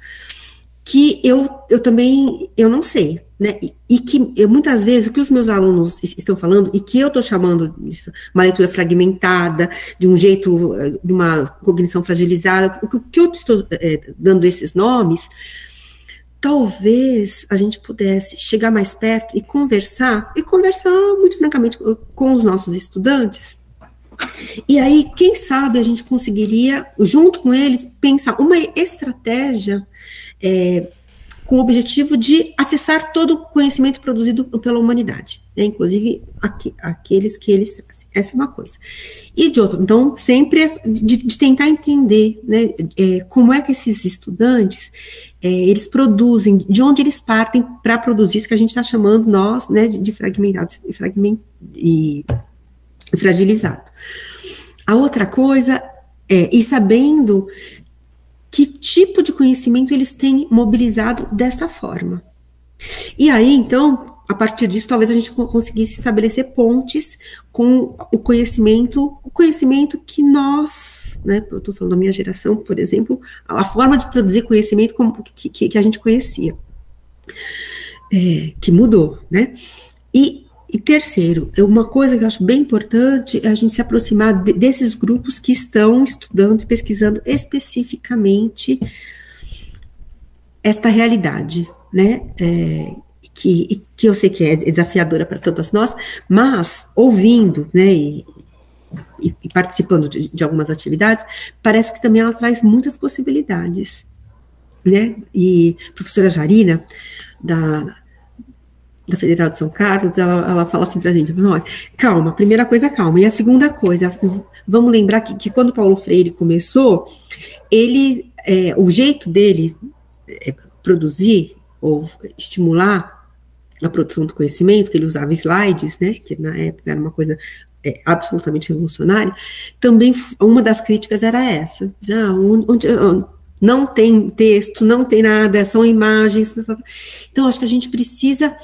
que eu também, eu não sei, né, e que muitas vezes o que os meus alunos estão falando, e que eu estou chamando de uma leitura fragmentada, de um jeito, de uma cognição fragilizada, o que eu estou dando esses nomes, talvez a gente pudesse chegar mais perto e conversar muito francamente com os nossos estudantes. E aí, quem sabe a gente conseguiria, junto com eles, pensar uma estratégia com o objetivo de acessar todo o conhecimento produzido pela humanidade, né? Inclusive aqueles que eles trazem. Essa é uma coisa. E de outro, então, sempre de tentar entender, né, como é que esses estudantes, eles produzem, de onde eles partem para produzir isso que a gente está chamando, nós, né, de fragmentado e fragilizado. A outra coisa ir sabendo que tipo de conhecimento eles têm mobilizado desta forma. E aí, então, a partir disso, talvez a gente conseguisse estabelecer pontes com o conhecimento que nós, né, eu estou falando da minha geração, por exemplo, a forma de produzir conhecimento que a gente conhecia, que mudou, né? E terceiro, uma coisa que eu acho bem importante é a gente se aproximar desses grupos que estão estudando e pesquisando especificamente esta realidade, né, que eu sei que é desafiadora para todas nós, mas ouvindo, né, e participando de algumas atividades, parece que também ela traz muitas possibilidades, né, e a professora Jarina, da Federal de São Carlos, ela fala assim pra gente, olha, calma, primeira coisa, calma, e a segunda coisa, vamos lembrar que quando Paulo Freire começou, o jeito dele produzir ou estimular a produção do conhecimento, que ele usava slides, né, que na época era uma coisa absolutamente revolucionária, também uma das críticas era essa, onde não tem texto, não tem nada, são imagens, então acho que a gente precisa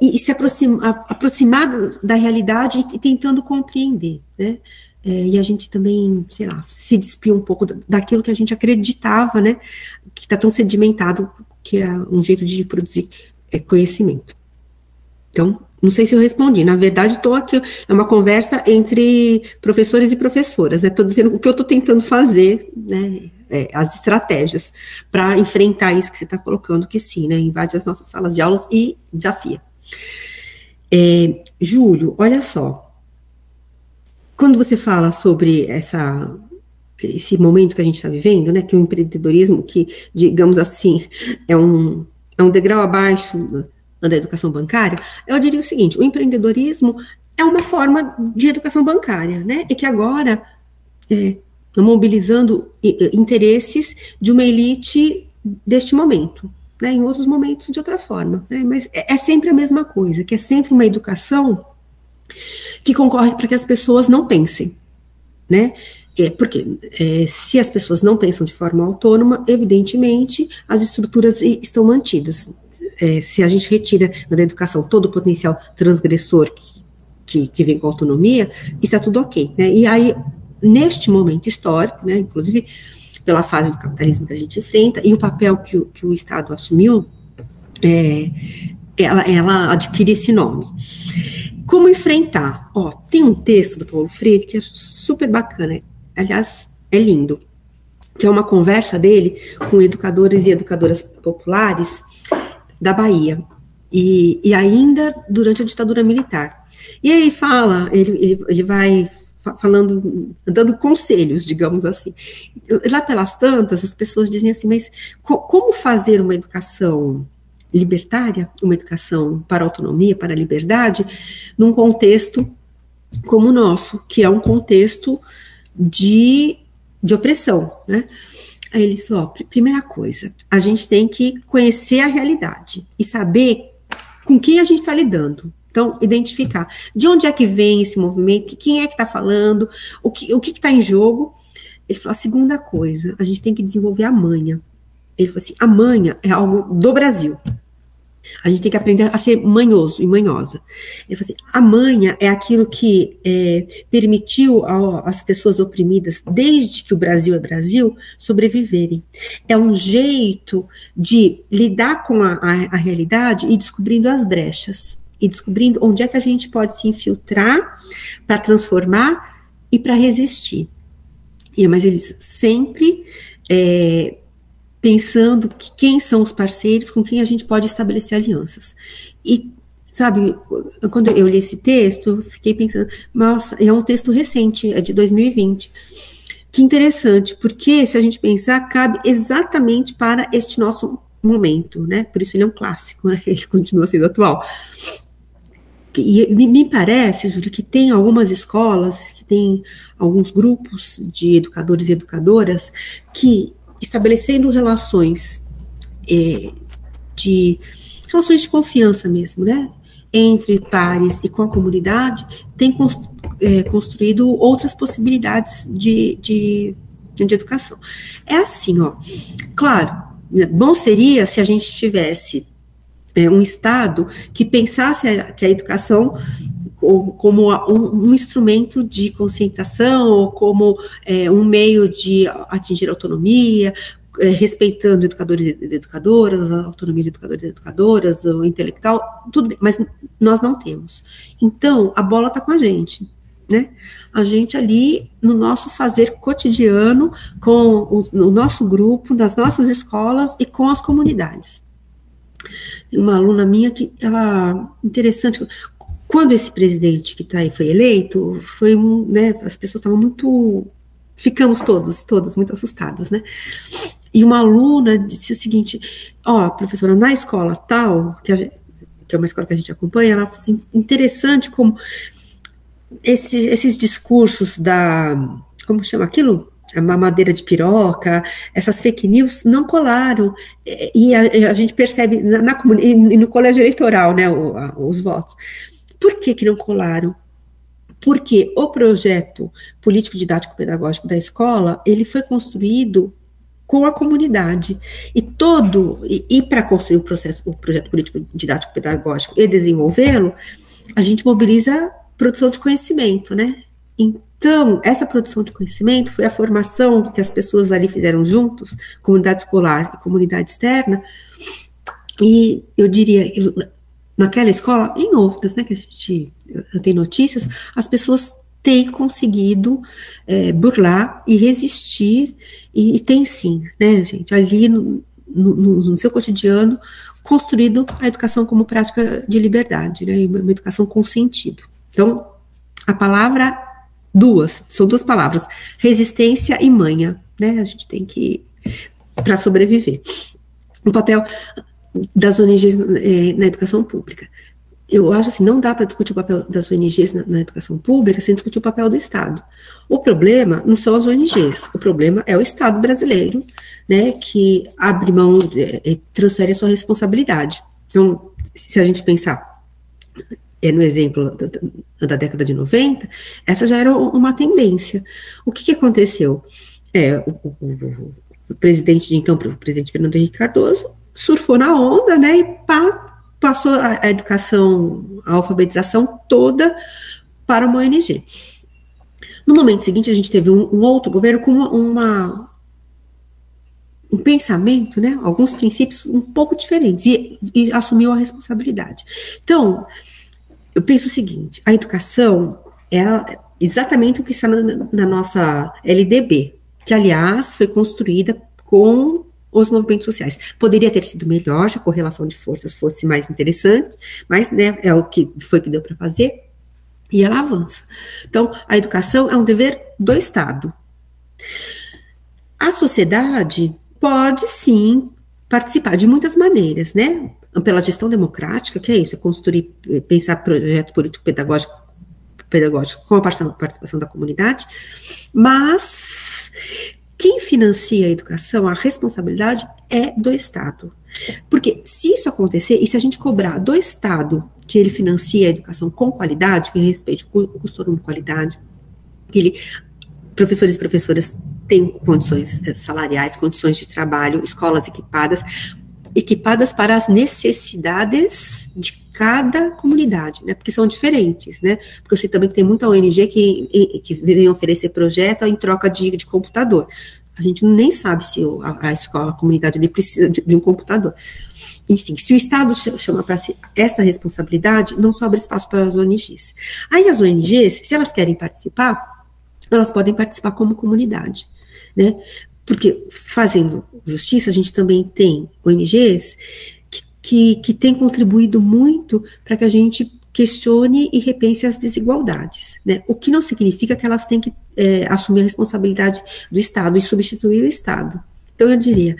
e se aproximar da realidade e tentando compreender, né, e a gente também, sei lá, se despir um pouco daquilo que a gente acreditava, né, que está tão sedimentado, que é um jeito de produzir conhecimento. Então, não sei se eu respondi, na verdade estou aqui, é uma conversa entre professores e professoras, né, estou dizendo o que eu estou tentando fazer, né, as estratégias para enfrentar isso que você está colocando, que sim, né, invade as nossas salas de aulas e desafia. Júlio, olha só, quando você fala sobre esse momento que a gente está vivendo, né, que o empreendedorismo, que, digamos assim, é um degrau abaixo da educação bancária, eu diria o seguinte, o empreendedorismo é uma forma de educação bancária, né, e que agora mobilizando interesses de uma elite deste momento, né, em outros momentos de outra forma, né, mas é sempre a mesma coisa, que é sempre uma educação que concorre para que as pessoas não pensem, né, porque se as pessoas não pensam de forma autônoma, evidentemente as estruturas estão mantidas. Se a gente retira da educação todo o potencial transgressor que vem com a autonomia, está tudo ok, né, e aí neste momento histórico, né, inclusive pela fase do capitalismo que a gente enfrenta, e o papel que o Estado assumiu, ela adquire esse nome. Como enfrentar? Tem um texto do Paulo Freire que é super bacana, aliás, é lindo, que é uma conversa dele com educadores e educadoras populares da Bahia, e ainda durante a ditadura militar. E aí ele fala, ele vai falando, dando conselhos, digamos assim. Lá pelas tantas, as pessoas dizem assim, mas como fazer uma educação libertária, uma educação para a autonomia, para a liberdade, num contexto como o nosso, que é um contexto de opressão, né? Aí ele falou, primeira coisa, a gente tem que conhecer a realidade e saber com quem a gente está lidando. Então, identificar de onde é que vem esse movimento, quem é que está falando, o que está em jogo. Ele falou, a segunda coisa, a gente tem que desenvolver a manha. Ele falou assim, a manha é algo do Brasil. A gente tem que aprender a ser manhoso e manhosa. Ele falou assim, a manha é aquilo que permitiu às pessoas oprimidas, desde que o Brasil é Brasil, sobreviverem. É um jeito de lidar com a realidade e descobrindo as brechas. E descobrindo onde é que a gente pode se infiltrar para transformar e para resistir. Mas eles sempre pensando que quem são os parceiros com quem a gente pode estabelecer alianças. E, sabe, quando eu li esse texto, eu fiquei pensando, nossa, é um texto recente, é de 2020. Que interessante, porque se a gente pensar, cabe exatamente para este nosso momento, né? Por isso ele é um clássico, né? Ele continua sendo atual. E me parece, Júlia, que tem algumas escolas, que tem alguns grupos de educadores e educadoras que, estabelecendo relações de confiança mesmo, né, entre pares e com a comunidade, tem construído outras possibilidades de educação. É assim, ó, claro, bom seria se a gente tivesse um Estado que pensasse que a educação como um instrumento de conscientização, ou como um meio de atingir a autonomia, respeitando educadores e educadoras, a autonomia de educadores e educadoras, o intelectual, tudo bem, mas nós não temos. Então, a bola está com a gente, né? A gente ali, no nosso fazer cotidiano, com o nosso grupo, nas nossas escolas e com as comunidades. Tem uma aluna minha que, interessante, quando esse presidente que está aí foi eleito, né, as pessoas estavam ficamos todas muito assustadas, né, e uma aluna disse o seguinte, professora, na escola tal, que é uma escola que a gente acompanha, ela falou assim, interessante como esses discursos como chama aquilo? A mamadeira de piroca, essas fake news não colaram, e a gente percebe e no colégio eleitoral, né, os votos. Por que não colaram? Porque o projeto político-didático-pedagógico da escola, ele foi construído com a comunidade, e para construir o projeto político-didático-pedagógico e desenvolvê-lo, a gente mobiliza produção de conhecimento, né? Então, essa produção de conhecimento foi a formação que as pessoas ali fizeram juntos, comunidade escolar e comunidade externa, e eu diria, naquela escola, em outras, né, que eu tenho notícias, as pessoas têm conseguido burlar e resistir, e tem sim, né, gente, ali no seu cotidiano, construído a educação como prática de liberdade, né, uma educação com sentido. Então, a palavra são duas palavras, resistência e manha, né, a gente tem que, para sobreviver. O papel das ONGs na educação pública. Eu acho assim, não dá para discutir o papel das ONGs na educação pública sem discutir o papel do Estado. O problema não são as ONGs, o problema é o Estado brasileiro, né, que abre mão, transfere a sua responsabilidade. Então, se a gente pensar no exemplo da década de 90, essa já era uma tendência. O que aconteceu? O presidente de então, o presidente Fernando Henrique Cardoso, surfou na onda, né, e passou a educação, a alfabetização toda para uma ONG. No momento seguinte, a gente teve um outro governo com um pensamento, né, alguns princípios um pouco diferentes, e assumiu a responsabilidade. Então, eu penso o seguinte, a educação é exatamente o que está na nossa LDB, que, aliás, foi construída com os movimentos sociais. Poderia ter sido melhor, se a correlação de forças fosse mais interessante, mas, né, é o que deu para fazer, e ela avança. Então, a educação é um dever do Estado. A sociedade pode, sim, participar de muitas maneiras, né? Pela gestão democrática, que é isso, é pensar projeto político-pedagógico com a participação da comunidade, mas quem financia a educação, a responsabilidade é do Estado. Porque se isso acontecer, e se a gente cobrar do Estado que ele financia a educação com qualidade, que ele respeite o custo de qualidade, que ele, professores e professoras têm condições salariais, condições de trabalho, escolas equipadas para as necessidades de cada comunidade, né? Porque são diferentes, né? Porque eu sei também que tem muita ONG que vem oferecer projeto em troca de computador. A gente nem sabe se a escola, a comunidade ali precisa de um computador. Enfim, se o Estado chama para si essa responsabilidade, não sobra espaço para as ONGs. Aí as ONGs, se elas querem participar, elas podem participar como comunidade, né? Porque, fazendo justiça, a gente também tem ONGs que têm contribuído muito para que a gente questione e repense as desigualdades, né? O que não significa que elas têm que assumir a responsabilidade do Estado e substituir o Estado. Então, eu diria,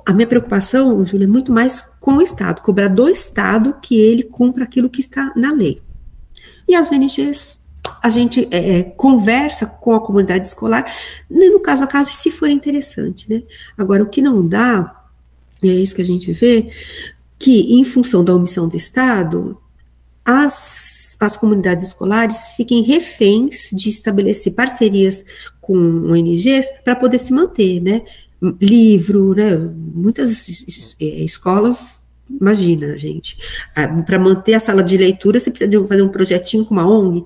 a minha preocupação, Júlia, é muito mais com o Estado, cobrar do Estado que ele cumpra aquilo que está na lei. E as ONGs, a gente conversa com a comunidade escolar, no caso a caso, se for interessante, né? Agora, o que não dá, e é isso que a gente vê, que em função da omissão do Estado, as comunidades escolares fiquem reféns de estabelecer parcerias com ONGs para poder se manter, né? Livro, né? Muitas escolas, imagina, gente, para manter a sala de leitura, você precisa de fazer um projetinho com uma ONG.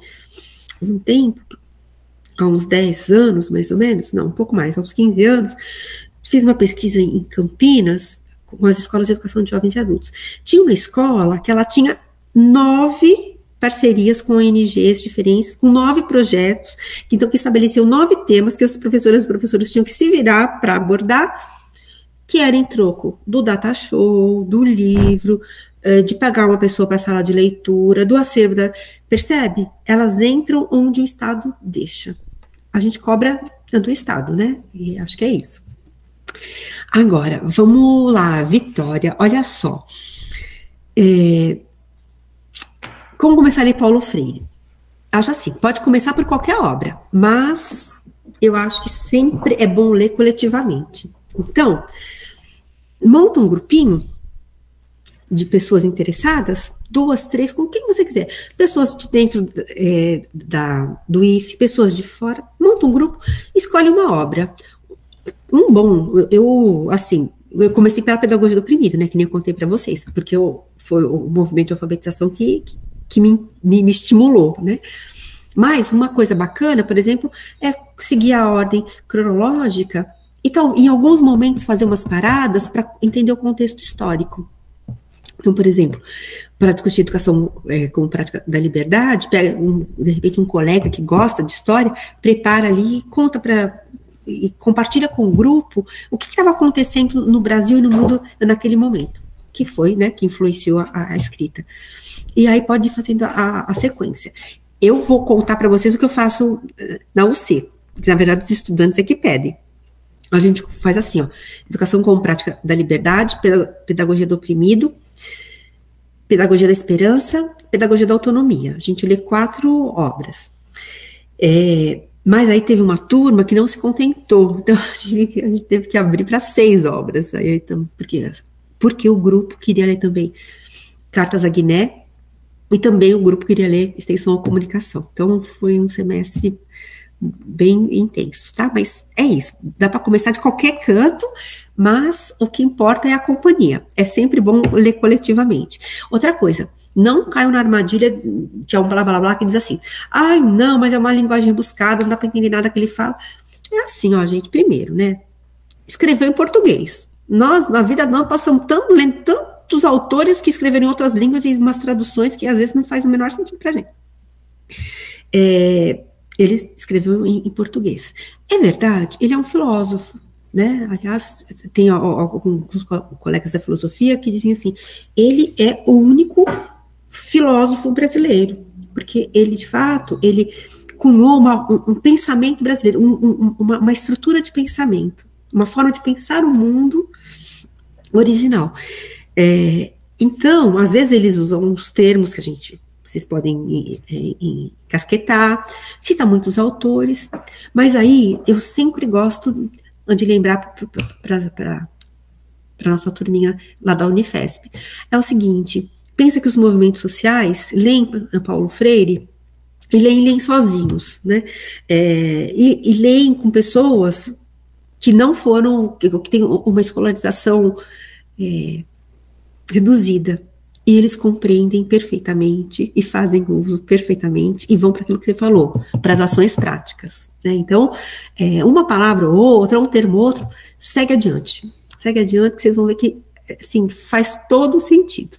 Um tempo, há uns 10 anos, mais ou menos, não, um pouco mais, há uns 15 anos, fiz uma pesquisa em Campinas, com as escolas de educação de jovens e adultos. Tinha uma escola que ela tinha 9 parcerias com ONGs diferentes, com 9 projetos, então que estabeleciam 9 temas que os professoras e professores tinham que se virar para abordar, que era em troco do data show, do livro, de pagar uma pessoa para a sala de leitura, do acervo, percebe? Elas entram onde o Estado deixa. A gente cobra do Estado, né? E acho que é isso. Agora, vamos lá, Vitória, olha só. Como começar a ler Paulo Freire? Acho assim, pode começar por qualquer obra, mas eu acho que sempre é bom ler coletivamente. Então, monta um grupinho de pessoas interessadas, 2, 3, com quem você quiser. Pessoas de dentro do IFE, pessoas de fora, monta um grupo, escolhe uma obra. Eu comecei pela pedagogia do oprimido, né, que nem eu contei para vocês, porque foi o movimento de alfabetização que me estimulou, né. Mas uma coisa bacana, por exemplo, é seguir a ordem cronológica, então, em alguns momentos, fazer umas paradas para entender o contexto histórico. Então, por exemplo, para discutir educação como prática da liberdade, pega, de repente, um colega que gosta de história, prepara ali e conta e compartilha com o grupo o que estava acontecendo no Brasil e no mundo naquele momento, que foi, né, que influenciou a escrita. E aí pode ir fazendo a sequência. Eu vou contar para vocês o que eu faço na UC, que na verdade os estudantes é que pedem. A gente faz assim, ó, educação como prática da liberdade, pedagogia do oprimido, pedagogia da esperança, pedagogia da autonomia. A gente lê 4 obras. Mas aí teve uma turma que não se contentou, então a gente teve que abrir para 6 obras. Aí, então, porque o grupo queria ler também Cartas a Guiné, e também o grupo queria ler Extensão à Comunicação. Então foi um semestre bem intenso, tá? Mas é isso, dá para começar de qualquer canto, mas o que importa é a companhia. É sempre bom ler coletivamente. Outra coisa, não caiam na armadilha, que é um blá blá blá, que diz assim, ai, não, mas é uma linguagem rebuscada, não dá para entender nada que ele fala. É assim, ó, gente, primeiro, né? Escreveu em português. Nós, na vida, não passamos lendo tantos autores que escreveram em outras línguas e umas traduções que às vezes não faz o menor sentido pra gente. Ele escreveu em português. É verdade, ele é um filósofo, né? Aliás, tem alguns colegas da filosofia que dizem assim, ele é o único filósofo brasileiro, porque ele, de fato, ele cunhou um pensamento brasileiro, uma estrutura de pensamento, uma forma de pensar o mundo original. Então, às vezes eles usam uns termos que vocês podem encasquetar, cita muitos autores, mas aí eu sempre gosto de lembrar para nossa turminha lá da Unifesp. É o seguinte, pensa que os movimentos sociais leem Paulo Freire e leem sozinhos, né? E leem com pessoas que não foram, que têm uma escolarização reduzida. E eles compreendem perfeitamente e fazem uso perfeitamente e vão para aquilo que você falou, para as ações práticas, né? Então, uma palavra ou outra, um termo ou outro, segue adiante, que vocês vão ver que, assim, faz todo sentido.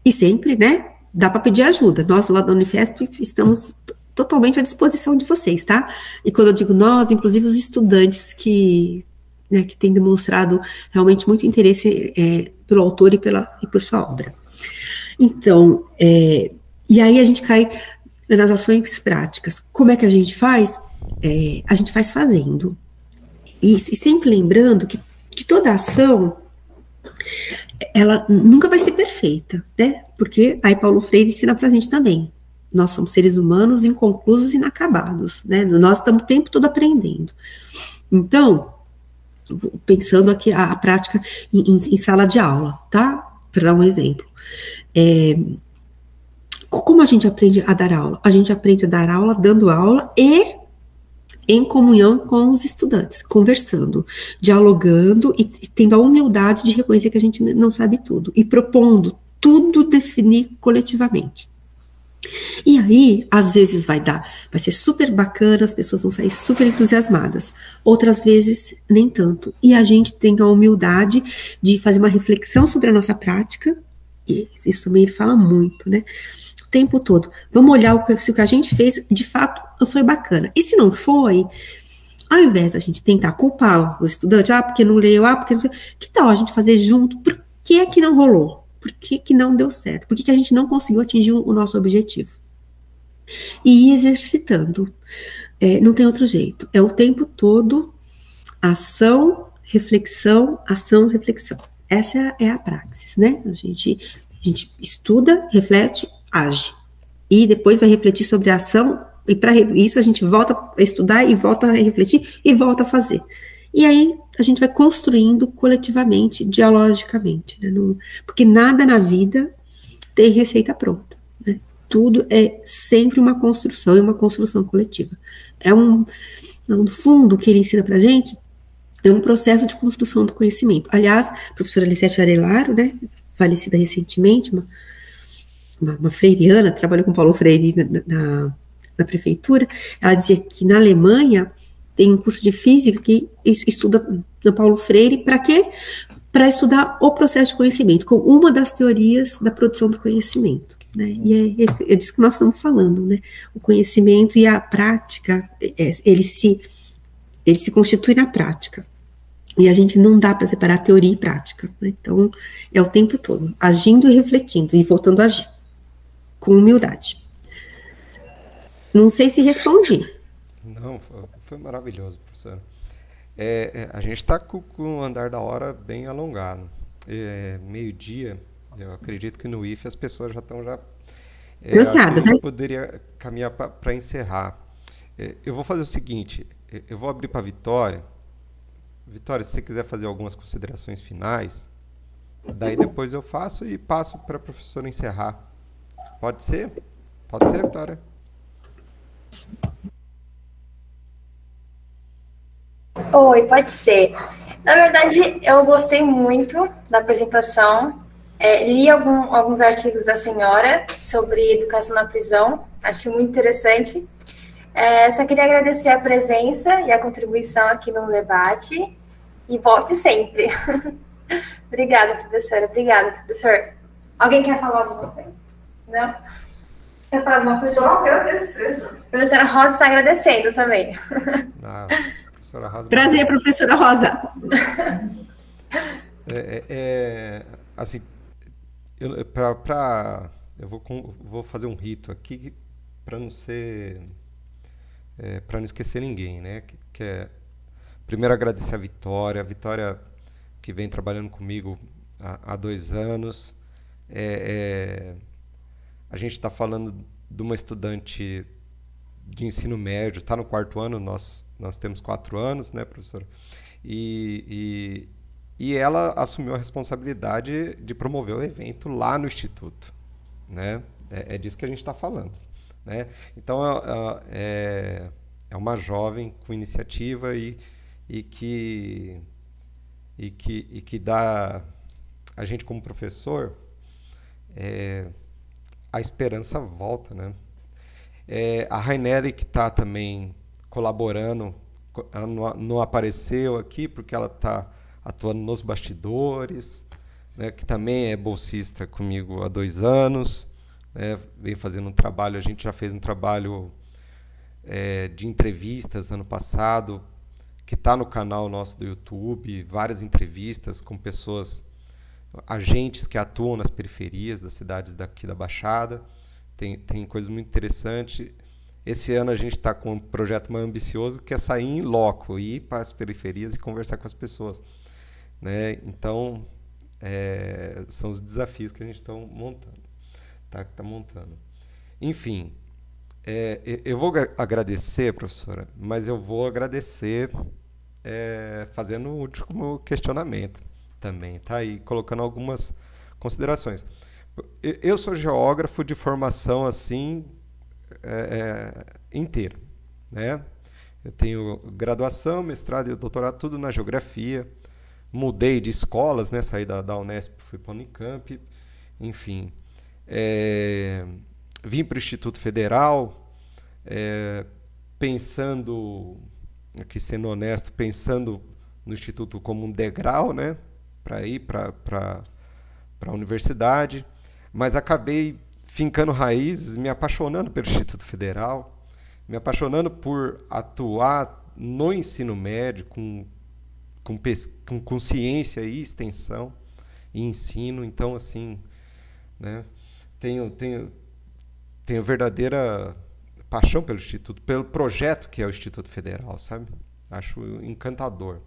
E sempre, né, dá para pedir ajuda. Nós, lá da Unifesp, estamos totalmente à disposição de vocês, tá? E quando eu digo nós, inclusive os estudantes que têm demonstrado realmente muito interesse pelo autor e por sua obra. Então, e aí a gente cai nas ações práticas. Como é que a gente faz? A gente faz fazendo. E sempre lembrando que toda ação, ela nunca vai ser perfeita, né? Porque aí Paulo Freire ensina pra gente também. Nós somos seres humanos inconclusos e inacabados, né? Nós estamos o tempo todo aprendendo. Então, pensando aqui a prática em sala de aula, tá? Para dar um exemplo. Como a gente aprende a dar aula? A gente aprende a dar aula dando aula e em comunhão com os estudantes, conversando, dialogando e tendo a humildade de reconhecer que a gente não sabe tudo e propondo tudo definir coletivamente. E aí, às vezes vai ser super bacana, as pessoas vão sair super entusiasmadas, outras vezes nem tanto. E a gente tem a humildade de fazer uma reflexão sobre a nossa prática, e isso também ele fala muito, né? O tempo todo. Vamos olhar se o que a gente fez, de fato, foi bacana. E se não foi, ao invés da gente tentar culpar o estudante, porque não leu, porque não sei, que tal a gente fazer junto? Por que é que não rolou? Por que não deu certo? Por que a gente não conseguiu atingir o nosso objetivo? E ir exercitando. Não tem outro jeito. É o tempo todo ação, reflexão, ação, reflexão. Essa é a praxis, né? A gente estuda, reflete, age. E depois vai refletir sobre a ação, e para isso a gente volta a estudar e volta a refletir e volta a fazer. E aí a gente vai construindo coletivamente, dialogicamente, né? Porque nada na vida tem receita pronta, né? Tudo é sempre uma construção, e uma construção coletiva. No fundo, o que ele ensina pra gente é um processo de construção do conhecimento. Aliás, a professora Lisete Arelaro, né, falecida recentemente, uma freiriana, trabalhou com Paulo Freire na prefeitura, ela dizia que na Alemanha tem um curso de física que estuda no Paulo Freire, para quê? Para estudar o processo de conhecimento, com uma das teorias da produção do conhecimento, né? E é disso que nós estamos falando, né? O conhecimento e a prática, ele se constitui na prática. E a gente não dá para separar teoria e prática, né? Então, é o tempo todo, agindo e refletindo, e voltando a agir, com humildade. Não sei se respondi. Não, foi maravilhoso, professora. A gente está com o andar da hora bem alongado. Meio-dia, eu acredito que no IFE as pessoas já estão cansadas, né? Eu poderia caminhar para encerrar. Eu vou fazer o seguinte, eu vou abrir para a Vitória. Vitória, se você quiser fazer algumas considerações finais, daí depois eu faço e passo para a professora encerrar. Pode ser? Pode ser, Vitória? Oi, pode ser. Na verdade, eu gostei muito da apresentação. Li alguns artigos da senhora sobre educação na prisão. Achei muito interessante. Só queria agradecer a presença e a contribuição aqui no debate. E volte sempre. Obrigada, professora. Obrigada, professor. Alguém quer falar alguma coisa? Não? Quer falar alguma coisa? Só agradecer. A professora Rosa está agradecendo também. Não, professora Rosa. Prazer, professora Rosa. Assim, eu vou fazer um rito aqui para não ser... para não esquecer ninguém, né? Que é, primeiro agradecer a Vitória que vem trabalhando comigo há 2 anos. A gente está falando de uma estudante de ensino médio, está no 4º ano, nós temos 4 anos, né, professora? E e ela assumiu a responsabilidade de promover o evento lá no Instituto, né? É disso que a gente está falando, né? Então, é uma jovem com iniciativa e que dá a gente como professor, a esperança volta, né? A Rainelli, que está também colaborando, ela não apareceu aqui porque ela está atuando nos bastidores, né, que também é bolsista comigo há 2 anos, né, vem fazendo um trabalho, a gente já fez um trabalho de entrevistas ano passado, que está no canal nosso do YouTube, várias entrevistas com pessoas, agentes que atuam nas periferias das cidades daqui da Baixada, tem coisas muito interessantes. Esse ano a gente está com um projeto mais ambicioso, que é sair em loco, ir para as periferias e conversar com as pessoas, né? Então, são os desafios que a gente está montando. Enfim, eu vou agradecer, professora, mas eu vou agradecer fazendo o último questionamento também, tá? E colocando algumas considerações. Eu sou geógrafo de formação assim inteira, né? Eu tenho graduação, mestrado e doutorado tudo na geografia. Mudei de escolas, né? Saí da Unesp, fui para a Unicamp, enfim. Vim para o Instituto Federal, pensando, aqui sendo honesto, pensando no Instituto como um degrau, né? Para ir para a universidade, mas acabei fincando raízes, me apaixonando pelo Instituto Federal, me apaixonando por atuar no ensino médio com ciência e extensão e ensino. Então, assim, né, tenho verdadeira paixão pelo Instituto, pelo projeto que é o Instituto Federal, sabe? Acho encantador,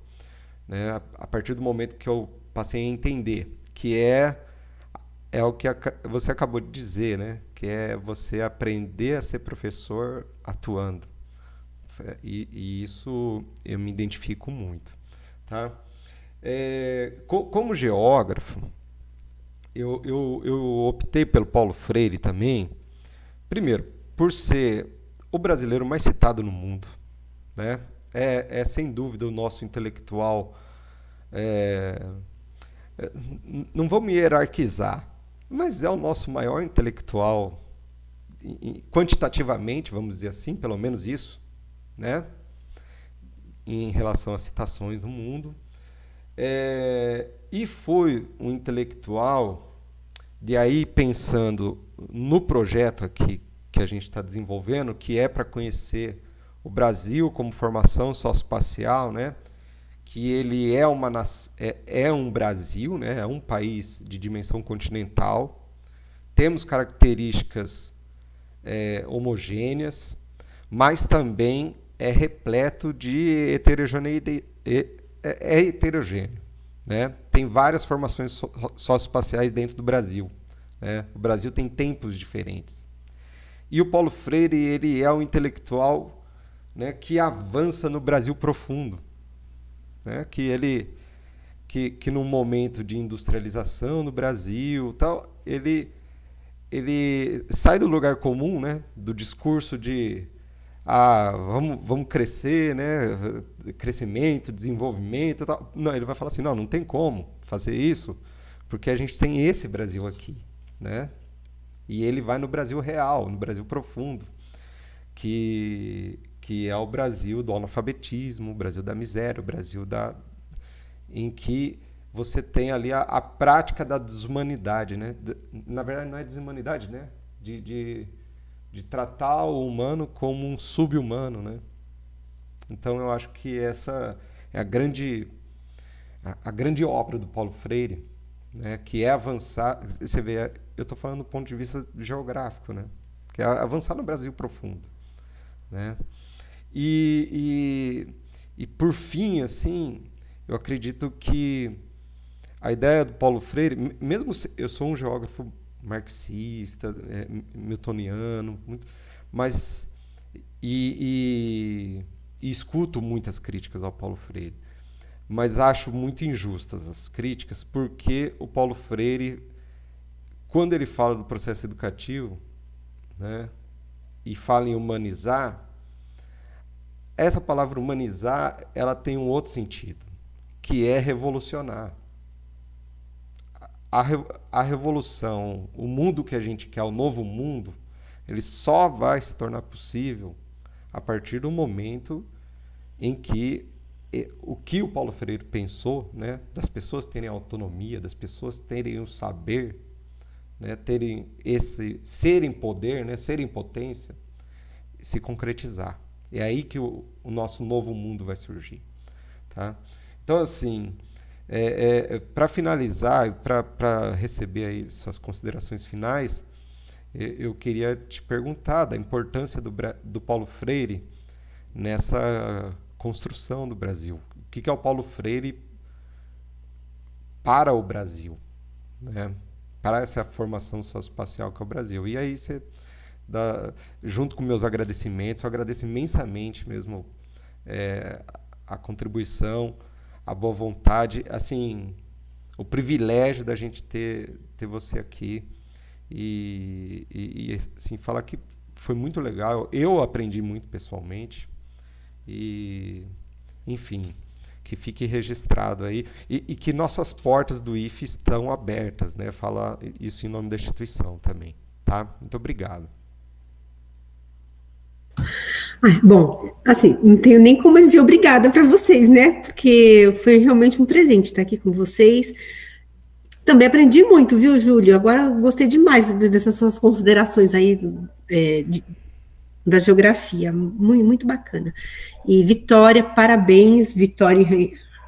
né? A partir do momento que eu passei a entender que é o que você acabou de dizer, né? Que é você aprender a ser professor atuando. E isso eu me identifico muito, tá? Como geógrafo, eu optei pelo Paulo Freire também, primeiro, por ser o brasileiro mais citado no mundo, né? Sem dúvida o nosso intelectual. Não vou me hierarquizar, mas é o nosso maior intelectual, quantitativamente, vamos dizer assim, pelo menos isso, né? Em relação às citações do mundo. E foi um intelectual, de aí pensando no projeto aqui que a gente está desenvolvendo, que é para conhecer o Brasil como formação socioespacial, né? Que ele é um Brasil, né? É um país de dimensão continental, temos características homogêneas, mas também é repleto de heterogeneidade. É heterogêneo, né? Tem várias formações socioespaciais dentro do Brasil, né? O Brasil tem tempos diferentes. E o Paulo Freire, ele é um intelectual, né, que avança no Brasil profundo, né? Que num momento de industrialização no Brasil, tal, ele sai do lugar comum, né, do discurso de vamos crescer, né, crescimento, desenvolvimento, tal. Não, ele vai falar assim, não tem como fazer isso, porque a gente tem esse Brasil aqui, né? E ele vai no Brasil real, no Brasil profundo, que é o Brasil do analfabetismo, o Brasil da miséria, o Brasil em que você tem ali a prática da desumanidade, né? Na verdade, não é desumanidade, né? De tratar o humano como um sub-humano, né? Então, eu acho que essa é a grande obra do Paulo Freire, né? Que é avançar. Você vê, eu estou falando do ponto de vista geográfico, né? Que é avançar no Brasil profundo, né? E por fim, assim, eu acredito que a ideia do Paulo Freire, mesmo eu sou um geógrafo marxista, miltoniano, mas e escuto muitas críticas ao Paulo Freire, mas acho muito injustas as críticas, porque o Paulo Freire, quando ele fala do processo educativo, né, e fala em humanizar, essa palavra humanizar, ela tem um outro sentido, que é revolucionar. A revolução, o mundo que a gente quer, o novo mundo, ele só vai se tornar possível a partir do momento em que o que o Paulo Freire pensou, né, das pessoas terem autonomia, das pessoas terem o saber, né, terem serem poder, né, serem potência, se concretizar. É aí que o nosso novo mundo vai surgir. Tá? Então, assim, para finalizar, para receber aí suas considerações finais, eu queria te perguntar da importância do Paulo Freire nessa construção do Brasil. O que é o Paulo Freire para o Brasil, né? Para essa formação socioespacial que é o Brasil. E aí você junto com meus agradecimentos, eu agradeço imensamente mesmo a contribuição, a boa vontade, assim, o privilégio da gente ter você aqui e assim, falar que foi muito legal, eu aprendi muito pessoalmente e, enfim, que fique registrado aí e que nossas portas do IFE estão abertas, né? Falar isso em nome da instituição também, tá? Muito obrigado. Bom, assim, não tenho nem como dizer obrigada para vocês, né? Porque foi realmente um presente estar aqui com vocês. Também aprendi muito, viu, Júlio? Agora eu gostei demais dessas suas considerações aí da geografia. Muito, muito bacana. E Vitória, parabéns, Vitória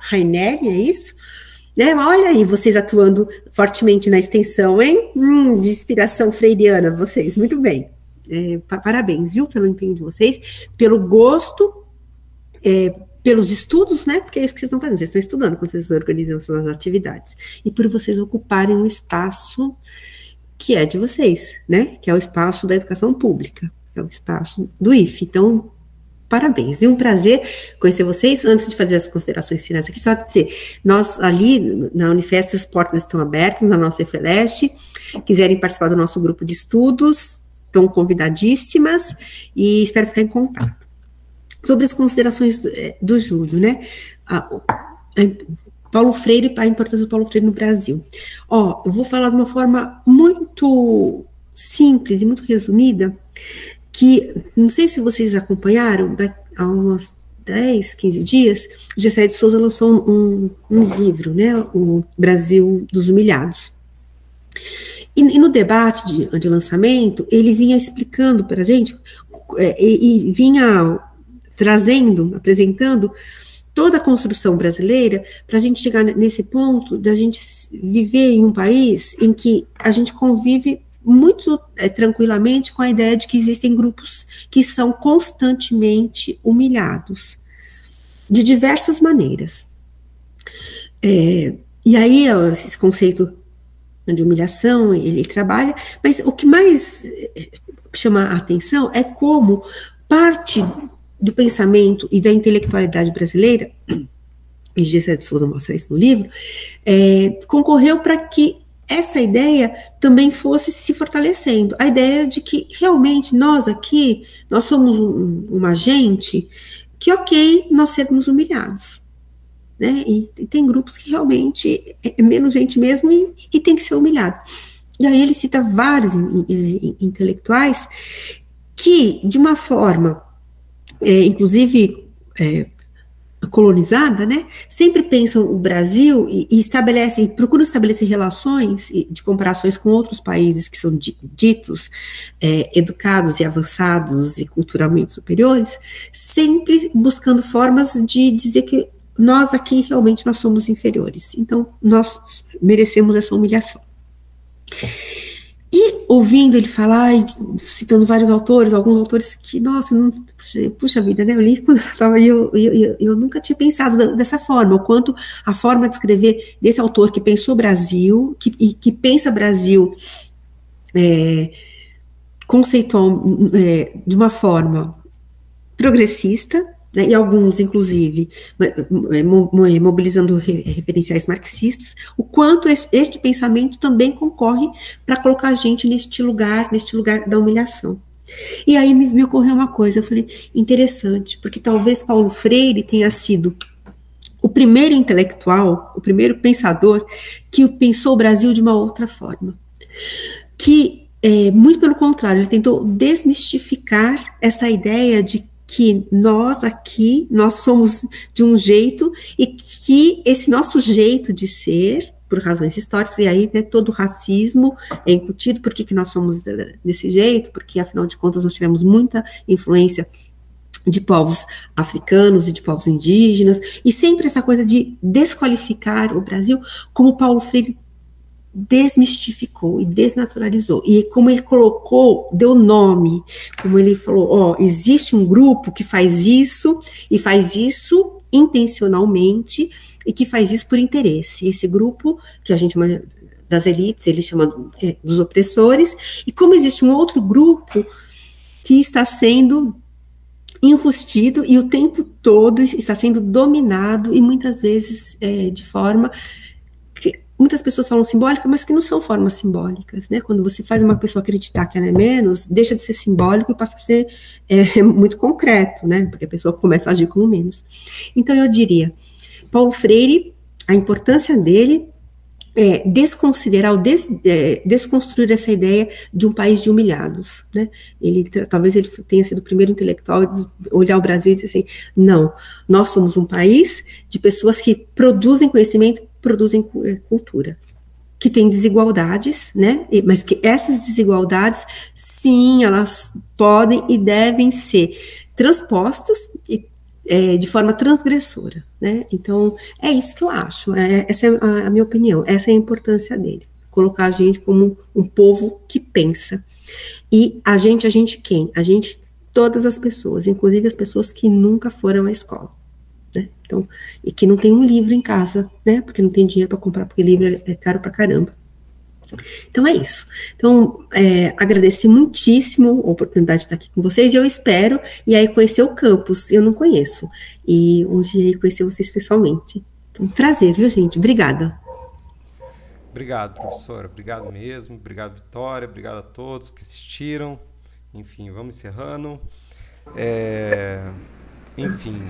Raineri, é isso? Olha aí, vocês atuando fortemente na extensão, hein? De inspiração freiriana, vocês, muito bem. Parabéns, viu, pelo empenho de vocês, pelo gosto, pelos estudos, né, porque é isso que vocês estão fazendo, vocês estão estudando quando vocês organizam essas atividades, e por vocês ocuparem um espaço que é de vocês, né, que é o espaço da educação pública, é o espaço do IFE, então, parabéns, e um prazer conhecer vocês. Antes de fazer as considerações finais aqui, só dizer, nós ali na Unifesp, as portas estão abertas, na nossa EFELESH, quiserem participar do nosso grupo de estudos, estão convidadíssimas e espero ficar em contato. Sobre as considerações do Júlio, né? Paulo Freire, a importância do Paulo Freire no Brasil. Eu vou falar de uma forma muito simples e muito resumida, que, não sei se vocês acompanharam, há uns 10, 15 dias, o Gessé de Souza lançou um livro, né? O Brasil dos Humilhados. E no debate de lançamento, ele vinha explicando para a gente, e vinha apresentando toda a construção brasileira, para a gente chegar nesse ponto da gente viver em um país em que a gente convive muito tranquilamente com a ideia de que existem grupos que são constantemente humilhados, de diversas maneiras. E aí, esse conceito de humilhação, ele trabalha, mas o que mais chama a atenção é como parte do pensamento e da intelectualidade brasileira, e Gessé de Souza mostra isso no livro, concorreu para que essa ideia também fosse se fortalecendo, a ideia de que realmente nós aqui, nós somos uma gente que, ok, nós sermos humilhados, né? E tem grupos que realmente é menos gente mesmo e tem que ser humilhado. E aí ele cita vários intelectuais que, de uma forma, inclusive colonizada, né, sempre pensam o Brasil e procuram estabelecer relações de comparações com outros países que são ditos educados e avançados e culturalmente superiores, sempre buscando formas de dizer que nós aqui realmente nós somos inferiores, então nós merecemos essa humilhação. E ouvindo ele falar, citando vários autores, alguns autores que, nossa, puxa vida, né, eu li quando eu estava aí, eu nunca tinha pensado dessa forma, o quanto a forma de escrever desse autor que pensou Brasil, que pensa Brasil conceitual, de uma forma progressista, né, e alguns, inclusive, mobilizando referenciais marxistas, o quanto este pensamento também concorre para colocar a gente neste lugar da humilhação. E aí me ocorreu uma coisa, eu falei, interessante, porque talvez Paulo Freire tenha sido o primeiro intelectual, o primeiro pensador que pensou o Brasil de uma outra forma. Que, muito pelo contrário, ele tentou desmistificar essa ideia de que nós aqui, nós somos de um jeito e que esse nosso jeito de ser, por razões históricas, e aí, né, todo o racismo é incutido, por que nós somos desse jeito, porque afinal de contas nós tivemos muita influência de povos africanos e de povos indígenas, e sempre essa coisa de desqualificar o Brasil, como Paulo Freire desmistificou e desnaturalizou, e como ele colocou, deu nome, como ele falou, ó, existe um grupo que faz isso, e faz isso intencionalmente, e que faz isso por interesse, esse grupo, que a gente chama das elites, ele chama dos opressores, e como existe um outro grupo que está sendo enrustido, e o tempo todo está sendo dominado, e muitas vezes de forma muitas pessoas falam simbólica, mas que não são formas simbólicas, né? Quando você faz uma pessoa acreditar que ela é menos, deixa de ser simbólico e passa a ser muito concreto, né? Porque a pessoa começa a agir como menos. Então, eu diria, Paulo Freire, a importância dele é desconsiderar, desconstruir essa ideia de um país de humilhados, né? Talvez ele tenha sido o primeiro intelectual a olhar o Brasil e dizer assim, não, nós somos um país de pessoas que produzem conhecimento, produzem cultura, que tem desigualdades, né? Mas que essas desigualdades, sim, elas podem e devem ser transpostas de forma transgressora, né? Então, é isso que eu acho, essa é a minha opinião, essa é a importância dele, colocar a gente como um povo que pensa. E a gente quem? A gente, todas as pessoas, inclusive as pessoas que nunca foram à escola. Né? Então, e que não tem um livro em casa, né? Porque não tem dinheiro para comprar, porque livro é caro pra caramba. Então é isso. Então, agradeci muitíssimo a oportunidade de estar aqui com vocês, e eu espero, e aí conhecer o campus, eu não conheço, e um dia conhecer vocês pessoalmente. Então, prazer, viu, gente? Obrigada. Obrigado, professora. Obrigado mesmo. Obrigado, Vitória. Obrigado a todos que assistiram. Enfim, vamos encerrando. Enfim,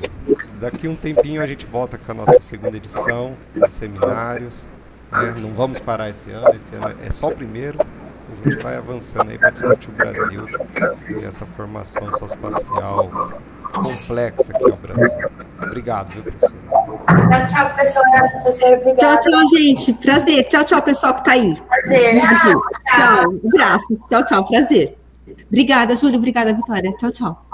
daqui um tempinho a gente volta com a nossa segunda edição dos seminários, né? Não vamos parar esse ano é só o primeiro, a gente vai avançando aí para discutir o Brasil e essa formação socioespacial complexa que é o Brasil. Obrigado, viu, professora? Tchau, professora. Obrigada. Tchau, gente. Prazer. Tchau, pessoal que tá aí. Prazer. Tchau. Abraços. Tchau, prazer. Obrigada, Júlia. Obrigada, Vitória. Tchau.